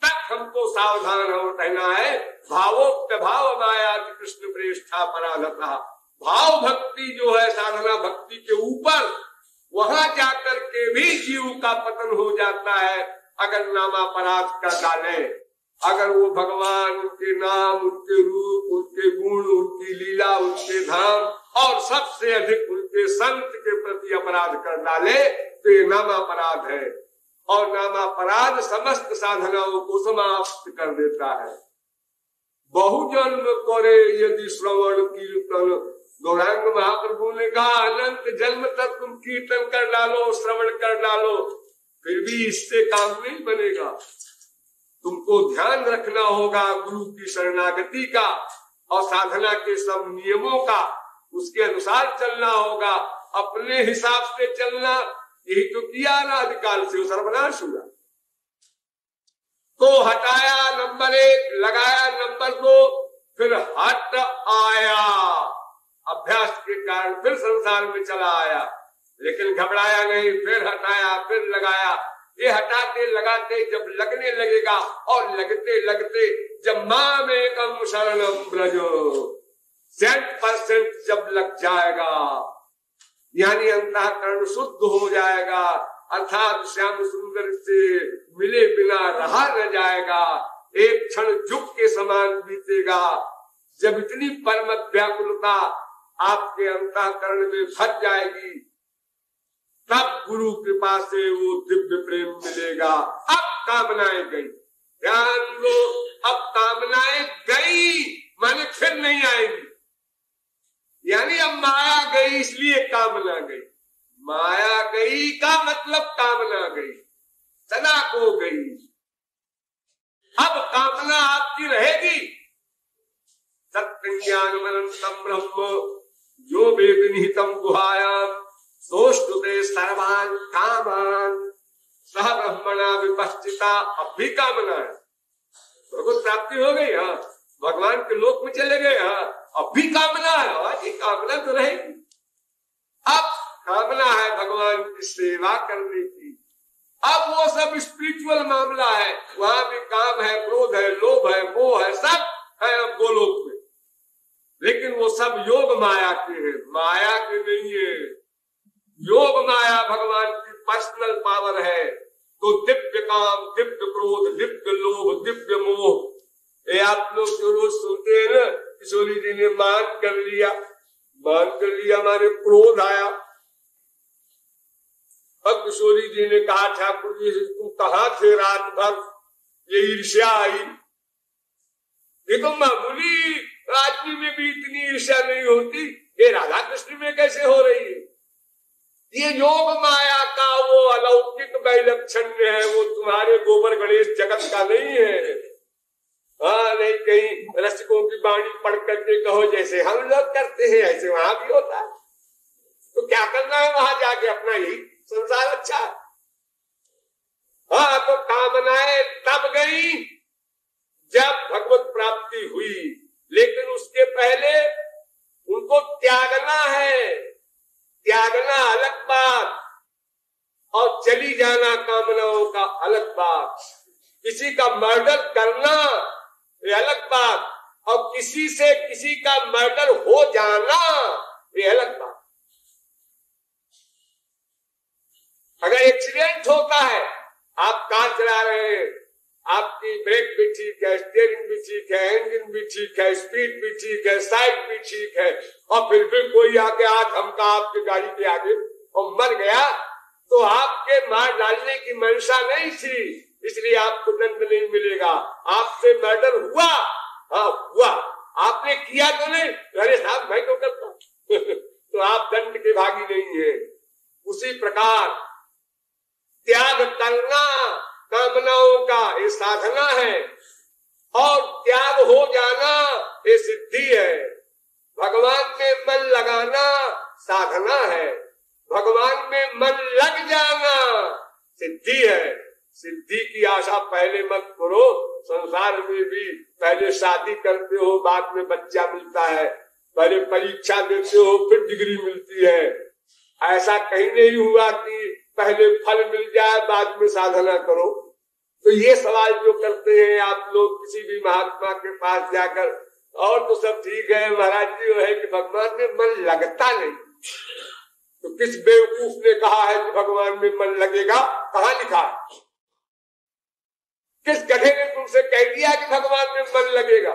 तक हमको सावधान हो रहना है। भावोक्त भाव माया कृष्ण प्रेष्ठा पराधता, भाव भक्ति जो है साधना भक्ति के ऊपर, वहां जाकर के भी जीव का पतन हो जाता है अगर नामापराध कर डाले। अगर वो भगवान, उनके नाम, उनके रूप, उनके गुण, उनकी लीला, उनके धाम और सबसे अधिक उनके संत के प्रति अपराध कर डाले तो ये नामापराध है, और नामापराध समस्त साधनाओं को समाप्त कर देता है। बहुजन्म करे यदि श्रवण कीर्तन, गौरांग महाप्रभु ने कहा अनंत जन्म तक तुम कीर्तन कर डालो, श्रवण कर डालो, फिर भी इससे काम नहीं बनेगा। तुमको ध्यान रखना होगा गुरु की शरणागति का और साधना के सब नियमों का, उसके अनुसार चलना होगा। अपने हिसाब से चलना, यही तो किया अनादिकाल से, सर्वनाश हुआ। तो हटाया नंबर 1, लगाया नंबर 2, फिर हट आया, अभ्यास के कारण फिर संसार में चला आया, लेकिन घबराया नहीं, फिर हटाया, फिर लगाया। ये हटाते लगाते जब लगने लगेगा और लगते लगते जब मां में कम शरणम ब्रजो 100% जब लग जाएगा, यानी अंतःकरण शुद्ध हो जाएगा, अर्थात श्याम सुंदर से मिले बिना रहा न जाएगा, एक क्षण जुग के समान बीतेगा। जब इतनी परम व्याकुलता आपके अंतःकरण में भर जाएगी, तब गुरु कृपा से वो दिव्य प्रेम मिलेगा। अब कामनाएं गई, ध्यान दो, अब कामनाएं गई माने फिर नहीं आएंगी, यानी अब माया गई इसलिए कामना गई। माया गई का मतलब कामना गई, सदा को गई। अब कामना आपकी रहेगी। सत्यं ज्ञानमनंतं ब्रह्म यो वेद निहितं गुहायां सोष्टुते सर्वान् कामान् सह ब्रह्मणा विपश्चिता। अब भी कामना है, भगवत प्राप्ति हो गई, हाँ, भगवान के लोक में चले गए, हाँ, अब भी कामना है, आज ही कामना तो रहेगी। अब कामना है भगवान की सेवा करने की। अब वो सब स्पिरिचुअल मामला है, वहां भी काम है, क्रोध है, लोभ है, मोह है, सब है अब गोलोक में, लेकिन वो सब योग माया के है, माया के नहीं है। योग माया भगवान की पर्सनल पावर है। तो दिव्य काम, दिव्य क्रोध, दिव्य लोभ, दिव्य मोह, ये आप लोग जो रोज सुनते हैं ना, किशोरी जी ने मान कर लिया माने क्रोध आया। अब किशोरी जी ने कहा ठाकुर जी तुम कहाँ थे रात भर, ये ईर्ष्या आई। देखो मामूली आदमी में भी इतनी ईर्ष्या नहीं होती, ये राधा कृष्ण में कैसे हो रही है। ये योग माया का वो अलौकिक वैलक्षण्य है, वो तुम्हारे गोबर गणेश जगत का नहीं है। हाँ, नहीं कहीं रसिकों की वाणी पढ़ करके कहो जैसे हम लोग करते हैं ऐसे वहां भी होता है, तो क्या करना है वहां जाके, अपना यही संसार अच्छा है। हाँ, तो कामनाएं तब गई जब भगवत प्राप्ति हुई, लेकिन उसके पहले उनको त्यागना है। त्यागना अलग बात और चली जाना कामनाओं का अलग बात। किसी का मर्डर करना ये अलग बात, और किसी से किसी का मर्डर हो जाना ये अलग बात। अगर एक्सीडेंट होता है, आप कार चला रहे हैं, आपकी ब्रेक भी ठीक है, स्टीयरिंग भी ठीक है, इंजन भी ठीक है, स्पीड भी ठीक है, साइड भी ठीक है, और फिर भी कोई आके हाथ हमका आपकी गाड़ी के आगे और मर गया, तो आपके मार डालने की मंशा नहीं थी, इसलिए आपको दंड नहीं मिलेगा। आपसे मर्डर हुआ, हाँ हुआ, आपने किया तो नहीं, अरे साहब मैं तो करता तो आप दंड के भागी नहीं है। उसी प्रकार त्याग करना कामनाओं का ये साधना है, और त्याग हो जाना ये सिद्धि है। भगवान में मन लगाना साधना है, भगवान में मन लग जाना सिद्धि है। सिद्धि की आशा पहले मत करो, संसार में भी पहले शादी करते हो, बाद में बच्चा मिलता है, पहले परीक्षा देते हो, फिर डिग्री मिलती है। ऐसा कहीं नहीं हुआ कि पहले फल मिल जाए बाद में साधना करो। तो ये सवाल जो करते हैं आप लोग किसी भी महात्मा के पास जाकर, और तो सब ठीक है महाराज जी, है कि भगवान में मन लगता नहीं, तो किस बेवकूफ ने कहा है कि भगवान में मन लगेगा? कहाँ लिखा? किस गधे ने तुमसे कह दिया कि भगवान में मन लगेगा?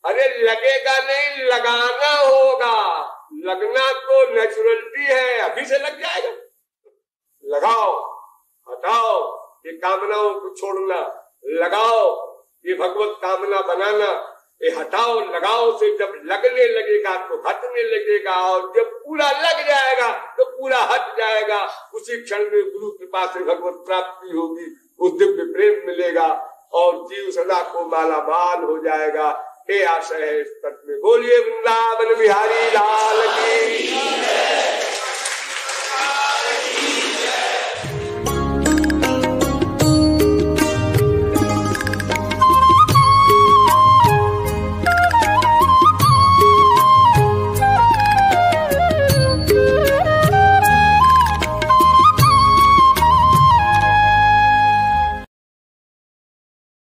अरे लगेगा नहीं, लगाना होगा। लगना तो नेचुरलिटी है, अभी से लग जाएगा। लगाओ, हटाओ ये कामनाओं को छोड़ना, लगाओ ये भगवत कामना बनाना, ये हटाओ लगाओ से जब लगने लगेगा तो हटने लगेगा, और जब पूरा लग जाएगा तो पूरा हट जाएगा। उसी क्षण में गुरु कृपा से भगवत प्राप्ति होगी, वो दिव्य प्रेम मिलेगा और जीव सदा को मालामाल हो जाएगा। ये आशय है इस तक में। बोलिए वृंदावन बिहारी लाल की।